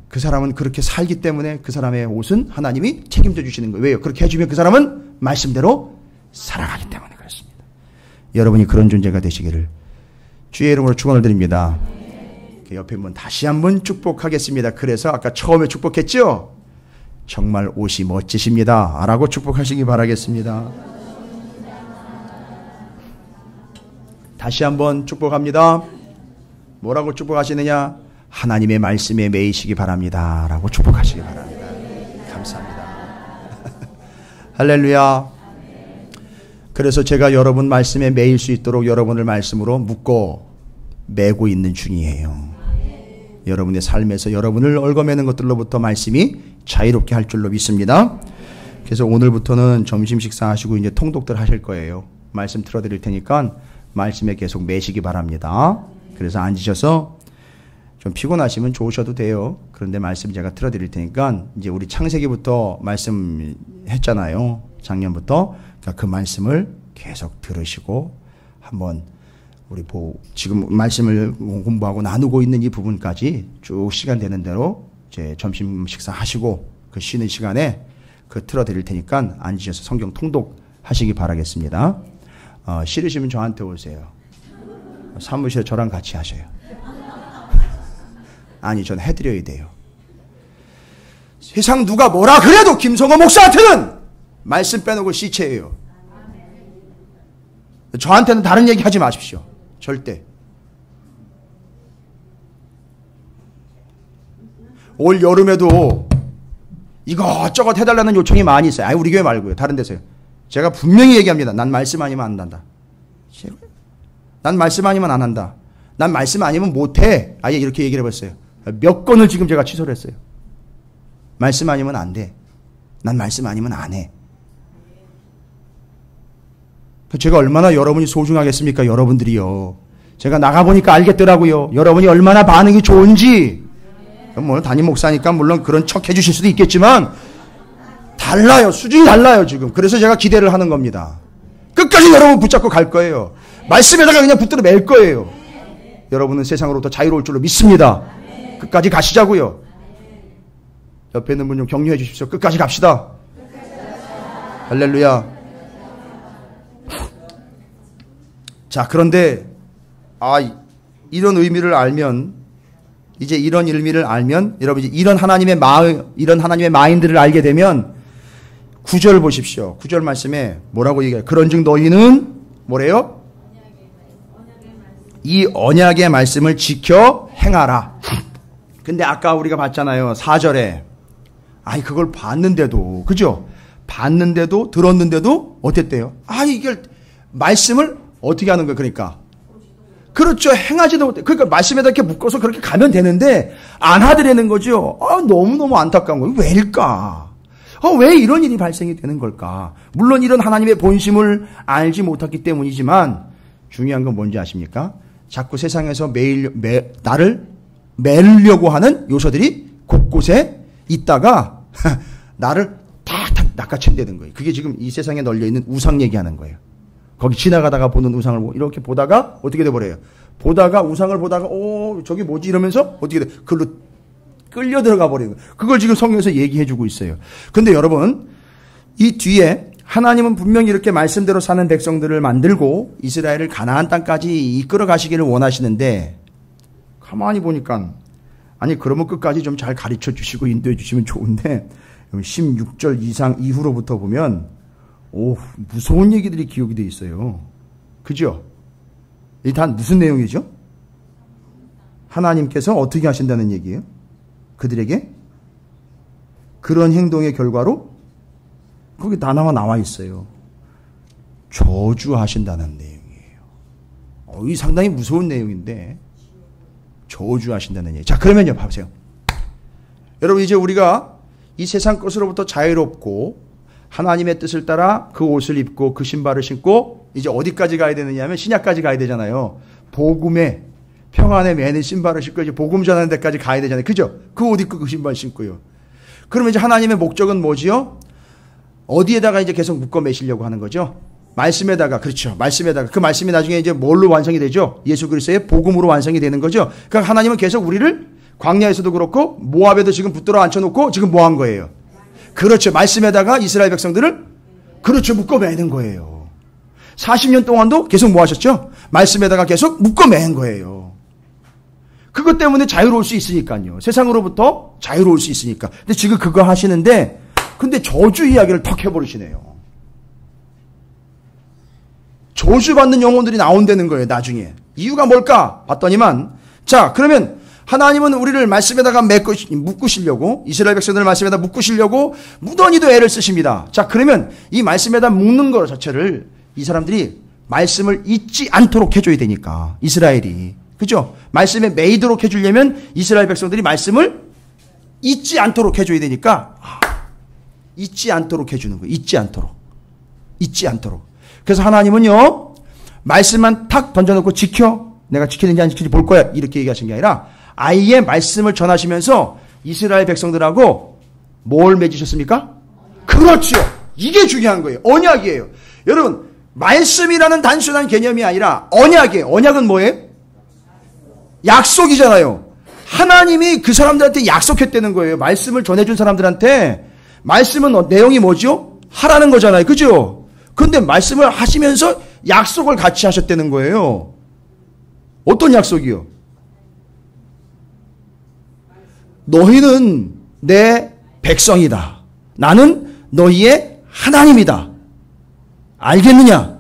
그 사람은 그렇게 살기 때문에 그 사람의 옷은 하나님이 책임져 주시는 거예요. 왜요? 그렇게 해주면 그 사람은 말씀대로 살아가기 때문에 그렇습니다. 여러분이 그런 존재가 되시기를 주의 이름으로 축원을 드립니다. 옆에 분 다시 한번 축복하겠습니다. 그래서 아까 처음에 축복했죠? 정말 옷이 멋지십니다 라고 축복하시기 바라겠습니다. 다시 한번 축복합니다. 뭐라고 축복하시느냐? 하나님의 말씀에 매이시기 바랍니다 라고 축복하시기 바랍니다. 감사합니다. 할렐루야. 그래서 제가 여러분 말씀에 매일 수 있도록 여러분을 말씀으로 묶어 매고 있는 중이에요. 여러분의 삶에서 여러분을 얽어매는 것들로부터 말씀이 자유롭게 할 줄로 믿습니다. 그래서 오늘부터는 점심 식사하시고 이제 통독들 하실 거예요. 말씀 틀어드릴 테니까 말씀에 계속 매시기 바랍니다. 그래서 앉으셔서 좀 피곤하시면 좋으셔도 돼요. 그런데 말씀 제가 틀어드릴 테니까 이제 우리 창세기부터 말씀했잖아요. 작년부터. 그러니까 그 말씀을 계속 들으시고 한번 우리 지금 말씀을 공부하고 나누고 있는 이 부분까지 쭉 시간 되는 대로 이제 점심 식사 하시고 그 쉬는 시간에 그 틀어드릴 테니까 앉으셔서 성경 통독하시기 바라겠습니다. 싫으시면 저한테 오세요. 사무실에 저랑 같이 하셔요. 아니, 전 해드려야 돼요. 세상 누가 뭐라 그래도 김성호 목사한테는 말씀 빼놓고 시체예요. 저한테는 다른 얘기 하지 마십시오. 절대. 올 여름에도 이것저것 해달라는 요청이 많이 있어요. 아니, 우리 교회 말고요. 다른 데서요. 제가 분명히 얘기합니다. 난 말씀 아니면 안 한다. 난 말씀 아니면 안 한다. 난 말씀 아니면 못해. 아예 이렇게 얘기를 해봤어요. 몇 건을 지금 제가 취소를 했어요. 말씀 아니면 안 돼. 난 말씀 아니면 안 해. 제가 얼마나 여러분이 소중하겠습니까? 여러분들이요. 제가 나가보니까 알겠더라고요. 여러분이 얼마나 반응이 좋은지. 뭐 담임 목사니까 물론 그런 척 해주실 수도 있겠지만 달라요. 수준이 달라요 지금. 그래서 제가 기대를 하는 겁니다. 끝까지 여러분 붙잡고 갈 거예요. 말씀에다가 그냥 붙들어 맬 거예요. 여러분은 세상으로부터 자유로울 줄로 믿습니다. 끝까지 가시자고요. 옆에 있는 분 좀 격려해 주십시오. 끝까지 갑시다. 할렐루야. 자, 그런데 이런 의미를 알면, 이제 이런 의미를 알면, 여러분 이제 이런 하나님의 마인드를 알게 되면 9절 보십시오. 9절 말씀에 뭐라고 얘기해요? 그런즉 너희는 뭐래요? 이 언약의 말씀을 지켜 행하라. 근데 아까 우리가 봤잖아요. 4절에 그걸 봤는데도, 그죠? 봤는데도, 들었는데도 어땠대요? 이게 말씀을 어떻게 하는 거예요? 그러니까 그렇죠. 행하지도 못해. 그러니까 말씀에다 이렇게 묶어서 그렇게 가면 되는데 안 하더라는 거죠. 너무너무 안타까운 거예요. 왜일까? 왜 이런 일이 발생이 되는 걸까? 물론 이런 하나님의 본심을 알지 못했기 때문이지만 중요한 건 뭔지 아십니까? 자꾸 세상에서 나를 매려고 하는 요소들이 곳곳에 있다가 나를 탁탁 낚아챈다는 거예요. 그게 지금 이 세상에 널려있는 우상 얘기하는 거예요. 거기 지나가다가 보는 우상을 이렇게 보다가 어떻게 돼버려요? 보다가 우상을 보다가 저게 뭐지 이러면서 어떻게 돼? 그걸로 끌려 들어가 버리는 거예요. 그걸 지금 성경에서 얘기해 주고 있어요. 근데 여러분 이 뒤에 하나님은 분명히 이렇게 말씀대로 사는 백성들을 만들고 이스라엘을 가나안 땅까지 이끌어 가시기를 원하시는데 가만히 보니까 그러면 끝까지 좀 잘 가르쳐 주시고 인도해 주시면 좋은데 16절 이후로부터 보면 무서운 얘기들이 기록이 돼 있어요. 그죠? 이 다 무슨 내용이죠? 하나님께서 어떻게 하신다는 얘기예요? 그들에게 그런 행동의 결과로 거기 다 나와 있어요. 저주하신다는 내용이에요. 이 상당히 무서운 내용인데 저주하신다는 얘기. 자, 그러면요, 봐보세요. 여러분 이제 우리가 이 세상 것으로부터 자유롭고 하나님의 뜻을 따라 그 옷을 입고 그 신발을 신고 이제 어디까지 가야 되느냐 하면 신약까지 가야 되잖아요. 복음의 평안의 매는 신발을 신고 이제 복음 전하는 데까지 가야 되잖아요. 그죠? 그 옷 입고 그 신발 신고요. 그러면 이제 하나님의 목적은 뭐지요? 어디에다가 이제 계속 묶어 매시려고 하는 거죠? 말씀에다가. 그렇죠. 말씀에다가. 그 말씀이 나중에 이제 뭘로 완성이 되죠? 예수 그리스도의 복음으로 완성이 되는 거죠. 그러니까 하나님은 계속 우리를 광야에서도 그렇고 모압에도 지금 붙들어 앉혀놓고 지금 뭐 한 거예요? 그렇죠. 말씀에다가 이스라엘 백성들을 그렇죠. 묶어 매는 거예요. 40년 동안도 계속 뭐 하셨죠? 말씀에다가 계속 묶어 매는 거예요. 그것 때문에 자유로울 수 있으니까요. 세상으로부터 자유로울 수 있으니까. 근데 지금 그거 하시는데 근데 저주 이야기를 턱 해버리시네요. 저주받는 영혼들이 나온다는 거예요. 나중에. 이유가 뭘까? 봤더니만 자 그러면 하나님은 우리를 말씀에다가 묶으시려고 이스라엘 백성들을 말씀에다 묶으시려고 무던히도 애를 쓰십니다. 자 그러면 이 말씀에다 묶는 것 자체를 이 사람들이 말씀을 잊지 않도록 해줘야 되니까 이스라엘이 그죠? 말씀에 매이도록 해주려면 이스라엘 백성들이 말씀을 잊지 않도록 해줘야 되니까 잊지 않도록 해주는 거예요. 잊지 않도록. 그래서 하나님은요 말씀만 탁 던져놓고 지켜. 내가 지키는지 안 지키는지 볼 거야. 이렇게 얘기하신 게 아니라 아예 말씀을 전하시면서 이스라엘 백성들하고 뭘 맺으셨습니까? 그렇죠. 이게 중요한 거예요. 언약이에요. 여러분 말씀이라는 단순한 개념이 아니라 언약이에요. 언약은 뭐예요? 약속이잖아요. 하나님이 그 사람들한테 약속했다는 거예요. 말씀을 전해준 사람들한테 말씀은 내용이 뭐죠? 하라는 거잖아요. 그죠? 그런데 말씀을 하시면서 약속을 같이 하셨다는 거예요. 어떤 약속이요? 너희는 내 백성이다. 나는 너희의 하나님이다. 알겠느냐?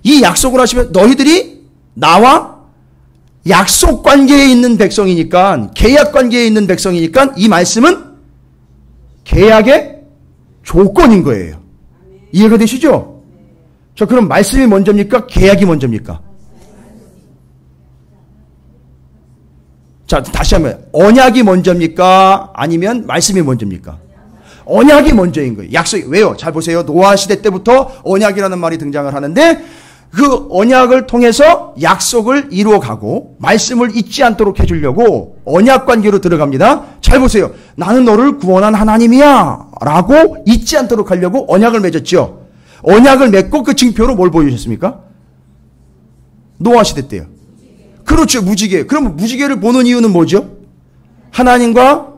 이 약속을 하시면 너희들이 나와 약속 관계에 있는 백성이니까 계약 관계에 있는 백성이니까 이 말씀은 계약의 조건인 거예요. 이해가 되시죠? 자, 그럼 말씀이 먼저입니까? 계약이 먼저입니까? 자, 다시 한번 언약이 먼저입니까? 아니면 말씀이 먼저입니까? 언약이 먼저인 거예요. 약속이 왜요? 잘 보세요. 노아 시대 때부터 언약이라는 말이 등장을 하는데 그 언약을 통해서 약속을 이루어가고 말씀을 잊지 않도록 해주려고 언약 관계로 들어갑니다. 잘 보세요. 나는 너를 구원한 하나님이야 라고 잊지 않도록 하려고 언약을 맺었죠. 언약을 맺고 그 증표로 뭘 보여주셨습니까? 노아 시대 때요. 그렇죠. 무지개. 그럼 무지개를 보는 이유는 뭐죠? 하나님과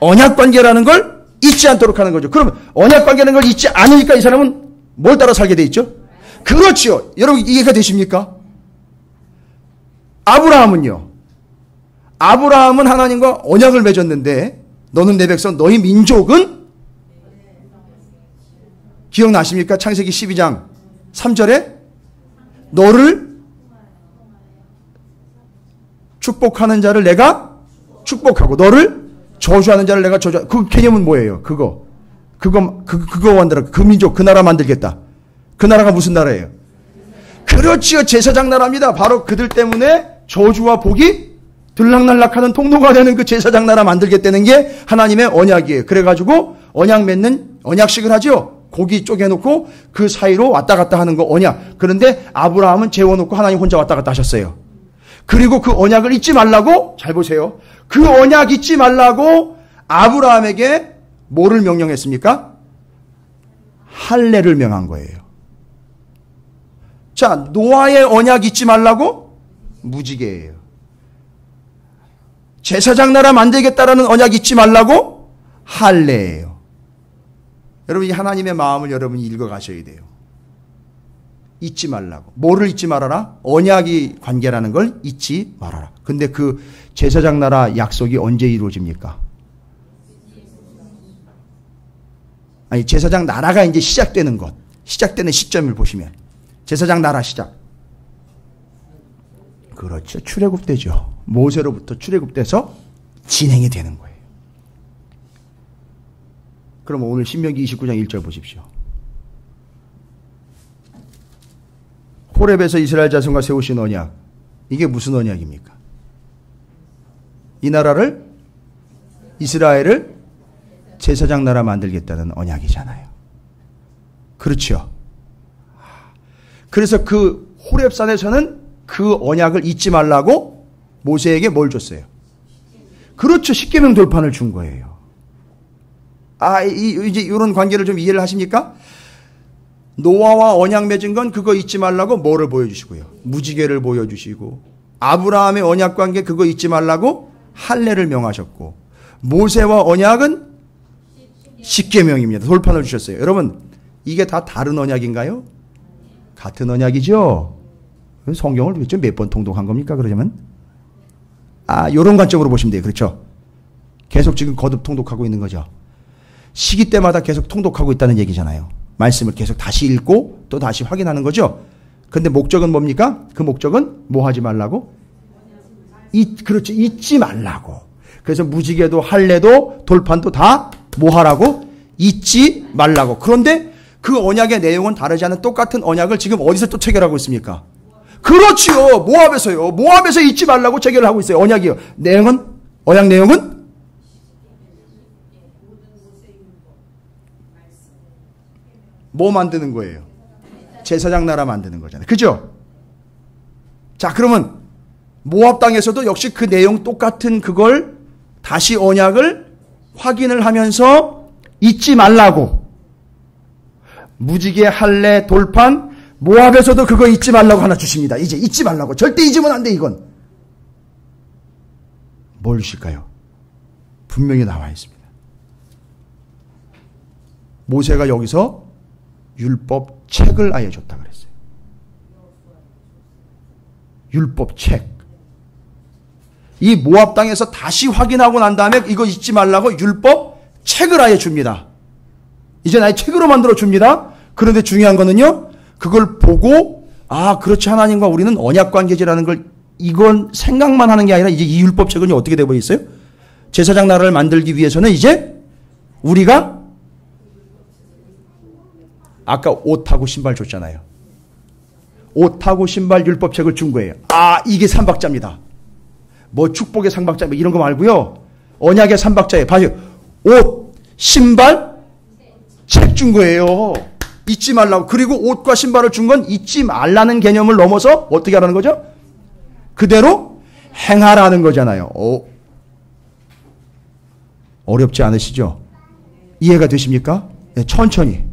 언약 관계라는 걸 잊지 않도록 하는 거죠. 그럼 언약 관계라는 걸 잊지 않으니까 이 사람은 뭘 따라 살게 돼 있죠? 그렇죠. 여러분 이해가 되십니까? 아브라함은요. 아브라함은 하나님과 언약을 맺었는데 너는 내 백성 너희 민족은 기억나십니까? 창세기 12장 3절에 너를 축복하는 자를 내가 축복하고 너를 저주하는 자를 내가 저주하고 그 개념은 뭐예요? 그거 만들어 그 민족 그 나라 만들겠다. 그 나라가 무슨 나라예요? 그렇지요. 제사장 나라입니다. 바로 그들 때문에 저주와 복이 들락날락하는 통로가 되는 그 제사장 나라 만들겠다는 게 하나님의 언약이에요. 그래가지고 언약 맺는 언약식을 하죠. 고기 쪼개놓고 그 사이로 왔다 갔다 하는 거 언약. 그런데 아브라함은 재워놓고 하나님 혼자 왔다 갔다 하셨어요. 그리고 그 언약을 잊지 말라고 잘 보세요. 그 언약 잊지 말라고 아브라함에게 뭐를 명령했습니까? 할례를 명한 거예요. 자, 노아의 언약 잊지 말라고 무지개예요. 제사장 나라 만들겠다라는 언약 잊지 말라고 할례예요. 여러분 이 하나님의 마음을 여러분이 읽어가셔야 돼요. 잊지 말라고. 뭐를 잊지 말아라? 언약이 관계라는 걸 잊지 말아라. 근데 그 제사장 나라 약속이 언제 이루어집니까? 아니 제사장 나라가 이제 시작되는 것. 시작되는 시점을 보시면 제사장 나라 시작. 그렇죠. 출애굽되죠. 모세로부터 출애굽돼서 진행이 되는 거예요. 그럼 오늘 신명기 29장 1절 보십시오. 호렙에서 이스라엘 자손과 세우신 언약. 이게 무슨 언약입니까? 이 나라를 이스라엘을 제사장 나라 만들겠다는 언약이잖아요. 그렇죠. 그래서 그 호렙산에서는 그 언약을 잊지 말라고 모세에게 뭘 줬어요? 그렇죠. 십계명 돌판을 준 거예요. 이제 이런 관계를 좀 이해를 하십니까? 노아와 언약 맺은 건 그거 잊지 말라고 뭐를 보여주시고요? 무지개를 보여주시고 아브라함의 언약 관계 그거 잊지 말라고 할례를 명하셨고 모세와 언약은 십계명입니다. 돌판을 주셨어요. 여러분 이게 다 다른 언약인가요? 같은 언약이죠. 성경을 도대체 몇 번 통독한 겁니까? 그러자면 이런 관점으로 보시면 돼요. 그렇죠? 계속 지금 거듭 통독하고 있는 거죠. 시기 때마다 계속 통독하고 있다는 얘기잖아요. 말씀을 계속 다시 읽고 또 다시 확인하는 거죠. 근데 목적은 뭡니까? 그 목적은 뭐 하지 말라고? 그렇죠. 잊지 말라고. 그래서 무지개도 할례도 돌판도 다 뭐 하라고? 잊지 말라고. 그런데 그 언약의 내용은 다르지 않은 똑같은 언약을 지금 어디서 또 체결하고 있습니까? 그렇지요. 모압에서요. 모압에서 잊지 말라고 체결을 하고 있어요. 언약이요. 내용은? 언약 내용은? 뭐 만드는 거예요? 제사장 나라 만드는 거잖아요. 그죠? 자, 그러면 모압 땅에서도 역시 그 내용 똑같은 그걸 다시 언약을 확인을 하면서 잊지 말라고. 무지개, 할례, 돌판, 모압에서도 그거 잊지 말라고 하나 주십니다. 이제 잊지 말라고. 절대 잊으면 안 돼, 이건. 뭘 주실까요? 분명히 나와 있습니다. 모세가 여기서 율법 책을 아예 줬다 그랬어요. 율법 책. 이 모압 땅에서 다시 확인하고 난 다음에 이거 잊지 말라고 율법 책을 아예 줍니다. 이제 아예 책으로 만들어 줍니다. 그런데 중요한 거는요. 그걸 보고 그렇지 하나님과 우리는 언약 관계지라는 걸 이건 생각만 하는 게 아니라 이제 이 율법 책은 어떻게 되어 있어요? 제사장 나라를 만들기 위해서는 이제 우리가 아까 옷하고 신발 줬잖아요. 옷하고 신발 율법책을 준 거예요. 이게 삼박자입니다. 뭐 축복의 삼박자 이런 거 말고요. 언약의 삼박자에 봐요. 옷, 신발, 책 준 거예요. 잊지 말라고. 그리고 옷과 신발을 준 건 잊지 말라는 개념을 넘어서 어떻게 하라는 거죠? 그대로 행하라는 거잖아요. 어렵지 않으시죠? 이해가 되십니까? 네, 천천히.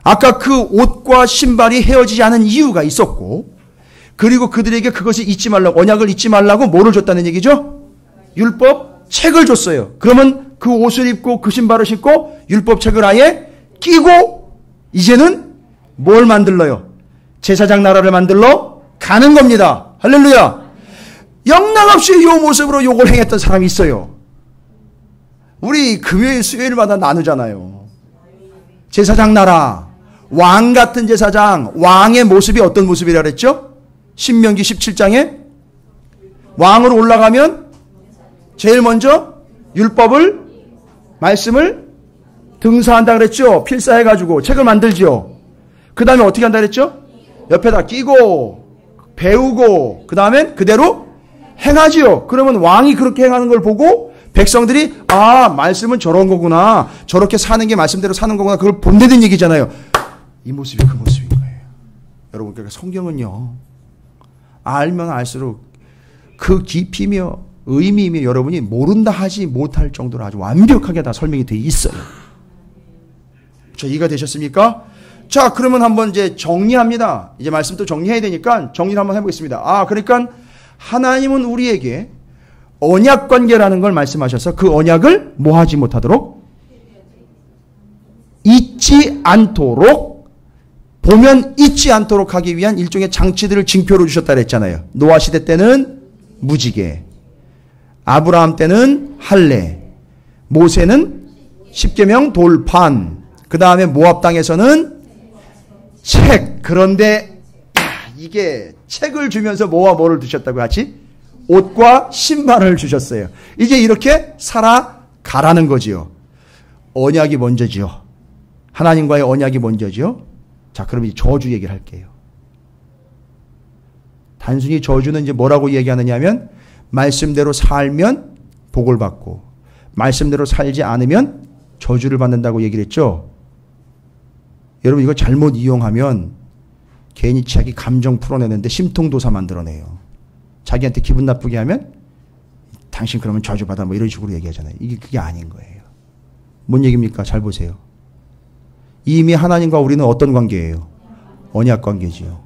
아까 그 옷과 신발이 헤어지지 않은 이유가 있었고, 그리고 그들에게 그것을 잊지 말라고, 언약을 잊지 말라고 뭐를 줬다는 얘기죠? 율법 책을 줬어요. 그러면 그 옷을 입고 그 신발을 신고 율법 책을 아예 끼고 이제는 뭘 만들러요? 제사장 나라를 만들러 가는 겁니다. 할렐루야. 영락없이 이 모습으로 욕을 행했던 사람이 있어요. 우리 금요일 수요일마다 나누잖아요. 제사장 나라, 왕 같은 제사장, 왕의 모습이 어떤 모습이라 그랬죠? 신명기 17장에 왕으로 올라가면 제일 먼저 율법을, 말씀을 등사한다 그랬죠? 필사해가지고 책을 만들죠. 그 다음에 어떻게 한다 그랬죠? 옆에다 끼고 배우고 그 다음엔 그대로 행하지요. 그러면 왕이 그렇게 행하는 걸 보고 백성들이 말씀은 저런 거구나, 저렇게 사는 게 말씀대로 사는 거구나, 그걸 본다는 얘기잖아요. 이 모습이 그 모습인 거예요. 여러분, 그러니까 성경은요, 알면 알수록 그 깊이며 의미이며 여러분이 모른다 하지 못할 정도로 아주 완벽하게 다 설명이 되어 있어요. 자, 이해가 되셨습니까? 자, 그러면 한번 이제 정리합니다. 이제 말씀 또 정리해야 되니까 정리를 한번 해보겠습니다. 그러니까 하나님은 우리에게 언약 관계라는 걸 말씀하셔서 그 언약을 뭐 하지 못하도록, 잊지 않도록, 보면 잊지 않도록 하기 위한 일종의 장치들을 징표로 주셨다 그랬잖아요. 노아 시대 때는 무지개, 아브라함 때는 할례, 모세는 십계명 돌판, 그 다음에 모압 땅에서는 책. 그런데 이게 책을 주면서 뭐와 뭐를 주셨다고 같이? 옷과 신발을 주셨어요. 이제 이렇게 살아가라는 거지요. 언약이 먼저지요. 하나님과의 언약이 먼저지요. 자, 그럼 이제 저주 얘기를 할게요. 단순히 저주는 이제 뭐라고 얘기하느냐면, 말씀대로 살면 복을 받고 말씀대로 살지 않으면 저주를 받는다고 얘기를 했죠. 여러분, 이거 잘못 이용하면 괜히 자기 감정 풀어내는데 심통도사 만들어내요. 자기한테 기분 나쁘게 하면 당신 그러면 저주받아 뭐 이런 식으로 얘기하잖아요. 이게 그게 아닌 거예요. 뭔 얘기입니까? 잘 보세요. 이미 하나님과 우리는 어떤 관계예요? 언약 관계지요.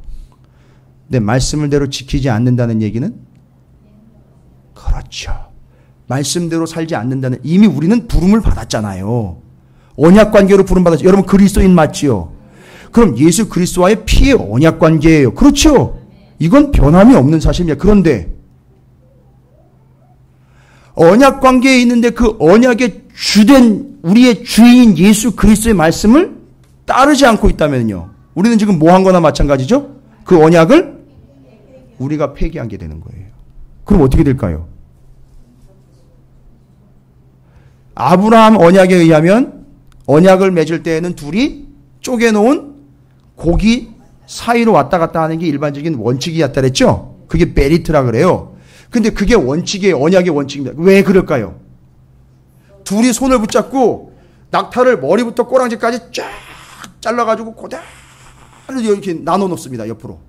근데 말씀대로 지키지 않는다는 얘기는, 그렇죠, 말씀대로 살지 않는다는, 이미 우리는 부름을 받았잖아요. 언약 관계로 부름 받았죠. 여러분, 그리스도인 맞지요? 그럼 예수 그리스도와의 피의 언약 관계예요. 그렇죠? 이건 변함이 없는 사실입니다. 그런데 언약 관계에 있는데 그 언약의 주된 우리의 주인인 예수 그리스도의 말씀을 따르지 않고 있다면요, 우리는 지금 뭐 한 거나 마찬가지죠? 그 언약을 우리가 폐기한 게 되는 거예요. 그럼 어떻게 될까요? 아브라함 언약에 의하면 언약을 맺을 때에는 둘이 쪼개놓은 고기 사이로 왔다 갔다 하는 게 일반적인 원칙이었다 그랬죠? 그게 베리트라 그래요. 근데 그게 원칙이에요. 언약의 원칙입니다. 왜 그럴까요? 둘이 손을 붙잡고 낙타를 머리부터 꼬랑지까지 쫙 잘라가지고 그대로 이렇게 나눠 놓습니다. 옆으로.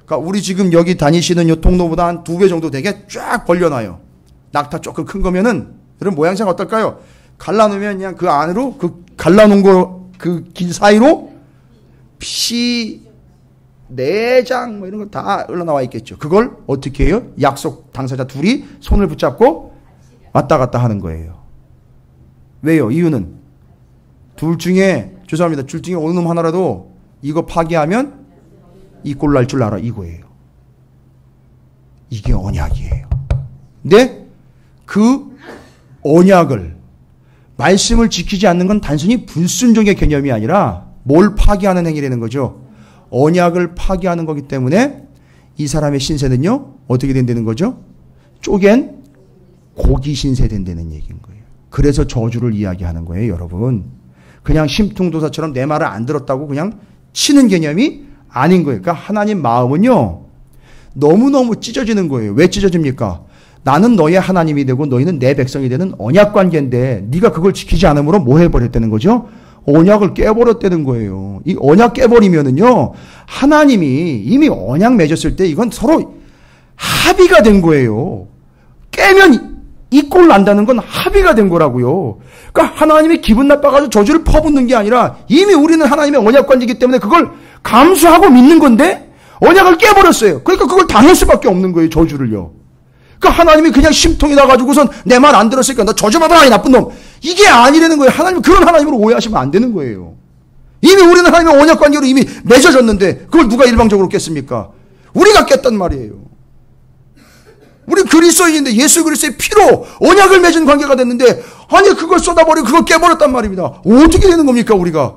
그러니까 우리 지금 여기 다니시는 요 통로보다 한 2배 정도 되게 쫙 벌려놔요. 낙타 조금 큰 거면은, 여러분 모양새가 어떨까요? 갈라놓으면 그냥 그 안으로, 그 갈라놓은 거 그 길 사이로 피, 내장 뭐 이런 거 다 흘러나와 있겠죠. 그걸 어떻게 해요? 약속 당사자 둘이 손을 붙잡고 왔다 갔다 하는 거예요. 왜요? 이유는 둘 중에, 죄송합니다, 둘 중에 어느 놈 하나라도 이거 파기하면 이 꼴 날 줄 알아, 이거예요. 이게 언약이에요. 근데 그 언약을, 말씀을 지키지 않는 건 단순히 불순종의 개념이 아니라 뭘 파기하는 행위라는 거죠. 언약을 파기하는 거기 때문에 이 사람의 신세는요, 어떻게 된다는 거죠? 쪼갠 고기 신세 된다는 얘기인 거예요. 그래서 저주를 이야기하는 거예요, 여러분. 그냥 심통도사처럼 내 말을 안 들었다고 그냥 치는 개념이 아닌 거예요. 그러니까 하나님 마음은요, 너무너무 찢어지는 거예요. 왜 찢어집니까? 나는 너의 하나님이 되고 너희는 내 백성이 되는 언약 관계인데 네가 그걸 지키지 않으므로 뭐 해버렸다는 거죠? 언약을 깨버렸다는 거예요. 이 언약 깨버리면은요, 하나님이 이미 언약 맺었을 때 이건 서로 합의가 된 거예요. 깨면 이 꼴 난다는 건 합의가 된 거라고요. 그러니까 하나님이 기분 나빠가지고 저주를 퍼붓는 게 아니라 이미 우리는 하나님의 언약 관계이기 때문에 그걸 감수하고 믿는 건데 언약을 깨버렸어요. 그러니까 그걸 당할 수밖에 없는 거예요. 저주를요. 그러니까 하나님이 그냥 심통이 나가지고선 내 말 안 들었으니까 너 저주받아라 이 나쁜 놈. 이게 아니라는 거예요. 하나님 그런 하나님으로 오해하시면 안 되는 거예요. 이미 우리는 하나님의 언약 관계로 이미 맺어졌는데 그걸 누가 일방적으로 깼습니까? 우리가 깼단 말이에요. 우리 그리스도인인데 예수 그리스도의 피로 언약을 맺은 관계가 됐는데 아니 그걸 쏟아버리고 그걸 깨버렸단 말입니다. 어떻게 되는 겁니까 우리가?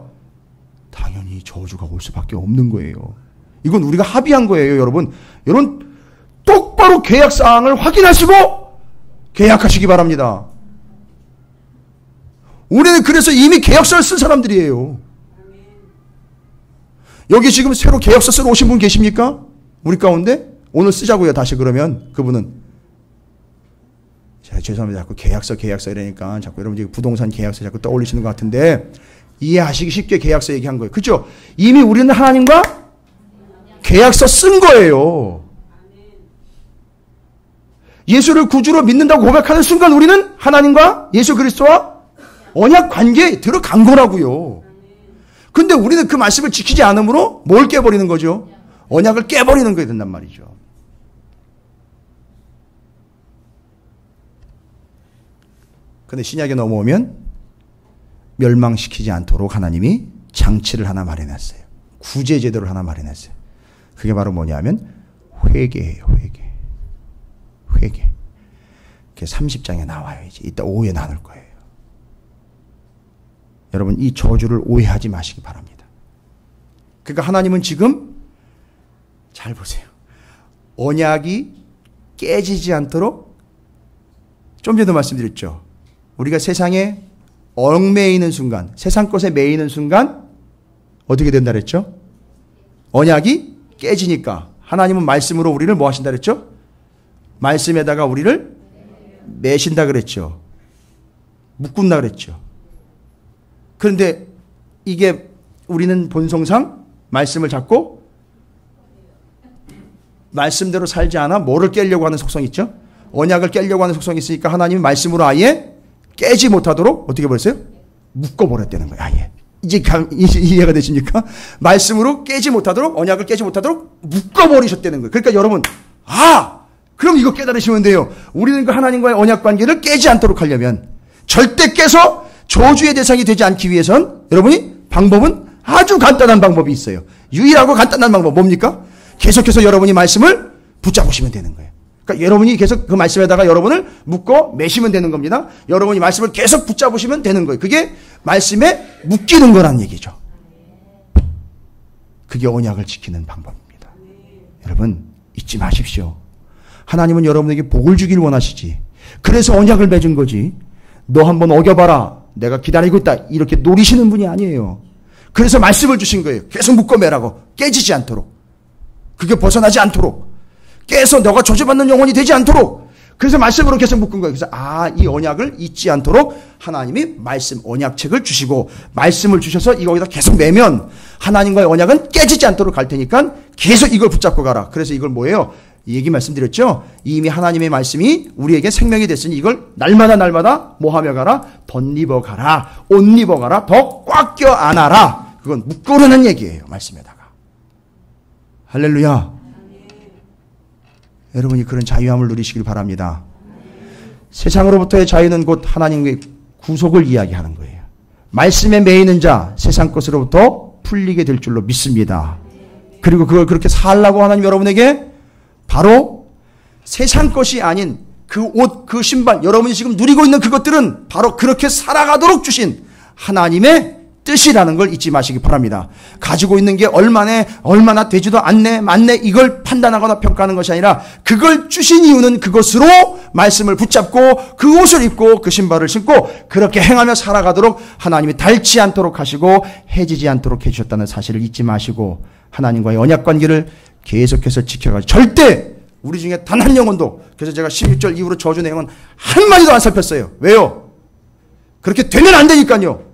당연히 저주가 올 수밖에 없는 거예요. 이건 우리가 합의한 거예요. 여러분 똑바로 계약사항을 확인하시고 계약하시기 바랍니다. 우리는 그래서 이미 계약서를 쓴 사람들이에요. 여기 지금 새로 계약서 쓰러 오신 분 계십니까? 우리 가운데? 오늘 쓰자고요. 다시 그러면 그분은 제가 죄송합니다. 자꾸 계약서 이러니까 자꾸 여러분 부동산 계약서 자꾸 떠올리시는 것 같은데 이해하시기 쉽게 계약서 얘기한 거예요. 그렇죠? 이미 우리는 하나님과 계약서 쓴 거예요. 예수를 구주로 믿는다고 고백하는 순간 우리는 하나님과 예수 그리스도와 언약 관계에 들어간 거라고요. 근데 우리는 그 말씀을 지키지 않으므로 뭘 깨버리는 거죠? 언약을 깨버리는 거야 된단 말이죠. 근데 신약에 넘어오면 멸망시키지 않도록 하나님이 장치를 하나 마련했어요. 구제 제도를 하나 마련했어요. 그게 바로 뭐냐면 회개예요. 회개. 그게 30장에 나와요. 이제 이따 오후에 나눌 거예요. 여러분 이 저주를 오해하지 마시기 바랍니다. 그러니까 하나님은 지금 잘 보세요. 언약이 깨지지 않도록 좀 전에도 말씀드렸죠. 우리가 세상에 얽매이는 순간, 세상 것에 매이는 순간 어떻게 된다 그랬죠? 언약이 깨지니까 하나님은 말씀으로 우리를 뭐 하신다 그랬죠? 말씀에다가 우리를 매신다 그랬죠. 묶은다 그랬죠. 그런데 이게 우리는 본성상 말씀을 잡고 말씀대로 살지 않아 뭐를 깨려고 하는 속성이 있죠? 언약을 깨려고 하는 속성이 있으니까 하나님이 말씀으로 아예 깨지 못하도록 어떻게 버렸어요? 묶어버렸다는 거예요. 아예. 이제 이해가 되십니까? 말씀으로 깨지 못하도록 언약을 깨지 못하도록 묶어버리셨다는 거예요. 그러니까 여러분 그럼 이거 깨달으시면 돼요. 우리는 그 하나님과의 언약 관계를 깨지 않도록 하려면 절대 깨서 저주의 대상이 되지 않기 위해선 여러분이 방법은 아주 간단한 방법이 있어요. 유일하고 간단한 방법 뭡니까? 계속해서 여러분이 말씀을 붙잡으시면 되는 거예요. 그러니까 여러분이 계속 그 말씀에다가 여러분을 묶어 매시면 되는 겁니다. 여러분이 말씀을 계속 붙잡으시면 되는 거예요. 그게 말씀에 묶이는 거란 얘기죠. 그게 언약을 지키는 방법입니다. 여러분 잊지 마십시오. 하나님은 여러분에게 복을 주길 원하시지. 그래서 언약을 맺은 거지. 너 한번 어겨봐라. 내가 기다리고 있다. 이렇게 노리시는 분이 아니에요. 그래서 말씀을 주신 거예요. 계속 묶어매라고. 깨지지 않도록. 그게 벗어나지 않도록. 깨서 너가 저주받는 영혼이 되지 않도록. 그래서 말씀으로 계속 묶은 거예요. 그래서 이 언약을 잊지 않도록 하나님이 말씀 언약책을 주시고 말씀을 주셔서 이거기다 계속 매면 하나님과의 언약은 깨지지 않도록 갈 테니까 계속 이걸 붙잡고 가라. 그래서 이걸 뭐예요? 이 얘기 말씀드렸죠? 이미 하나님의 말씀이 우리에게 생명이 됐으니 이걸 날마다 뭐 하며 가라? 덧입어 가라. 옷 입어 가라. 더 꽉 껴 안아라. 그건 묶으라는 얘기예요. 말씀에다가. 할렐루야. 여러분이 그런 자유함을 누리시길 바랍니다. 세상으로부터의 자유는 곧 하나님의 구속을 이야기하는 거예요. 말씀에 매이는 자 세상 것으로부터 풀리게 될 줄로 믿습니다. 그리고 그걸 그렇게 살라고 하나님 여러분에게 바로 세상 것이 아닌 그 옷, 그 신발, 여러분이 지금 누리고 있는 그것들은 바로 그렇게 살아가도록 주신 하나님의 뜻이라는 걸 잊지 마시기 바랍니다. 가지고 있는 게 얼마나 되지도 않네, 많네 이걸 판단하거나 평가하는 것이 아니라 그걸 주신 이유는 그것으로 말씀을 붙잡고 그 옷을 입고 그 신발을 신고 그렇게 행하며 살아가도록 하나님이 닳지 않도록 하시고 해지지 않도록 해주셨다는 사실을 잊지 마시고 하나님과의 언약 관계를 계속해서 지켜가지고 절대 우리 중에 단 한 영혼도 그래서 제가 16절 이후로 저주 내용은 한마디도 안 살폈어요. 왜요? 그렇게 되면 안 되니까요.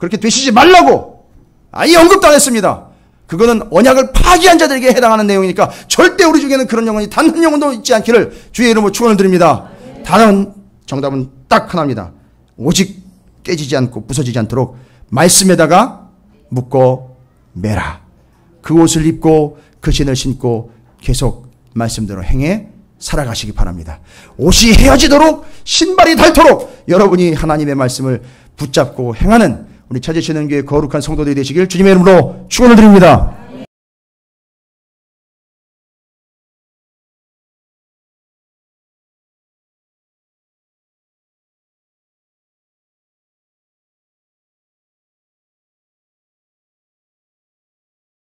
그렇게 되시지 말라고 아예 언급도 안 했습니다. 그거는 언약을 파기한 자들에게 해당하는 내용이니까 절대 우리 중에는 그런 영혼이 단 한 영혼도 있지 않기를 주의 이름으로 축원을 드립니다. 다른 정답은 딱 하나입니다. 오직 깨지지 않고 부서지지 않도록 말씀에다가 묶어 매라. 그 옷을 입고 그 신을 신고 계속 말씀대로 행해 살아가시기 바랍니다. 옷이 헤어지도록 신발이 닳도록 여러분이 하나님의 말씀을 붙잡고 행하는 우리 찾으시는 교회 거룩한 성도들이 되시길 주님의 이름으로 축원을 드립니다.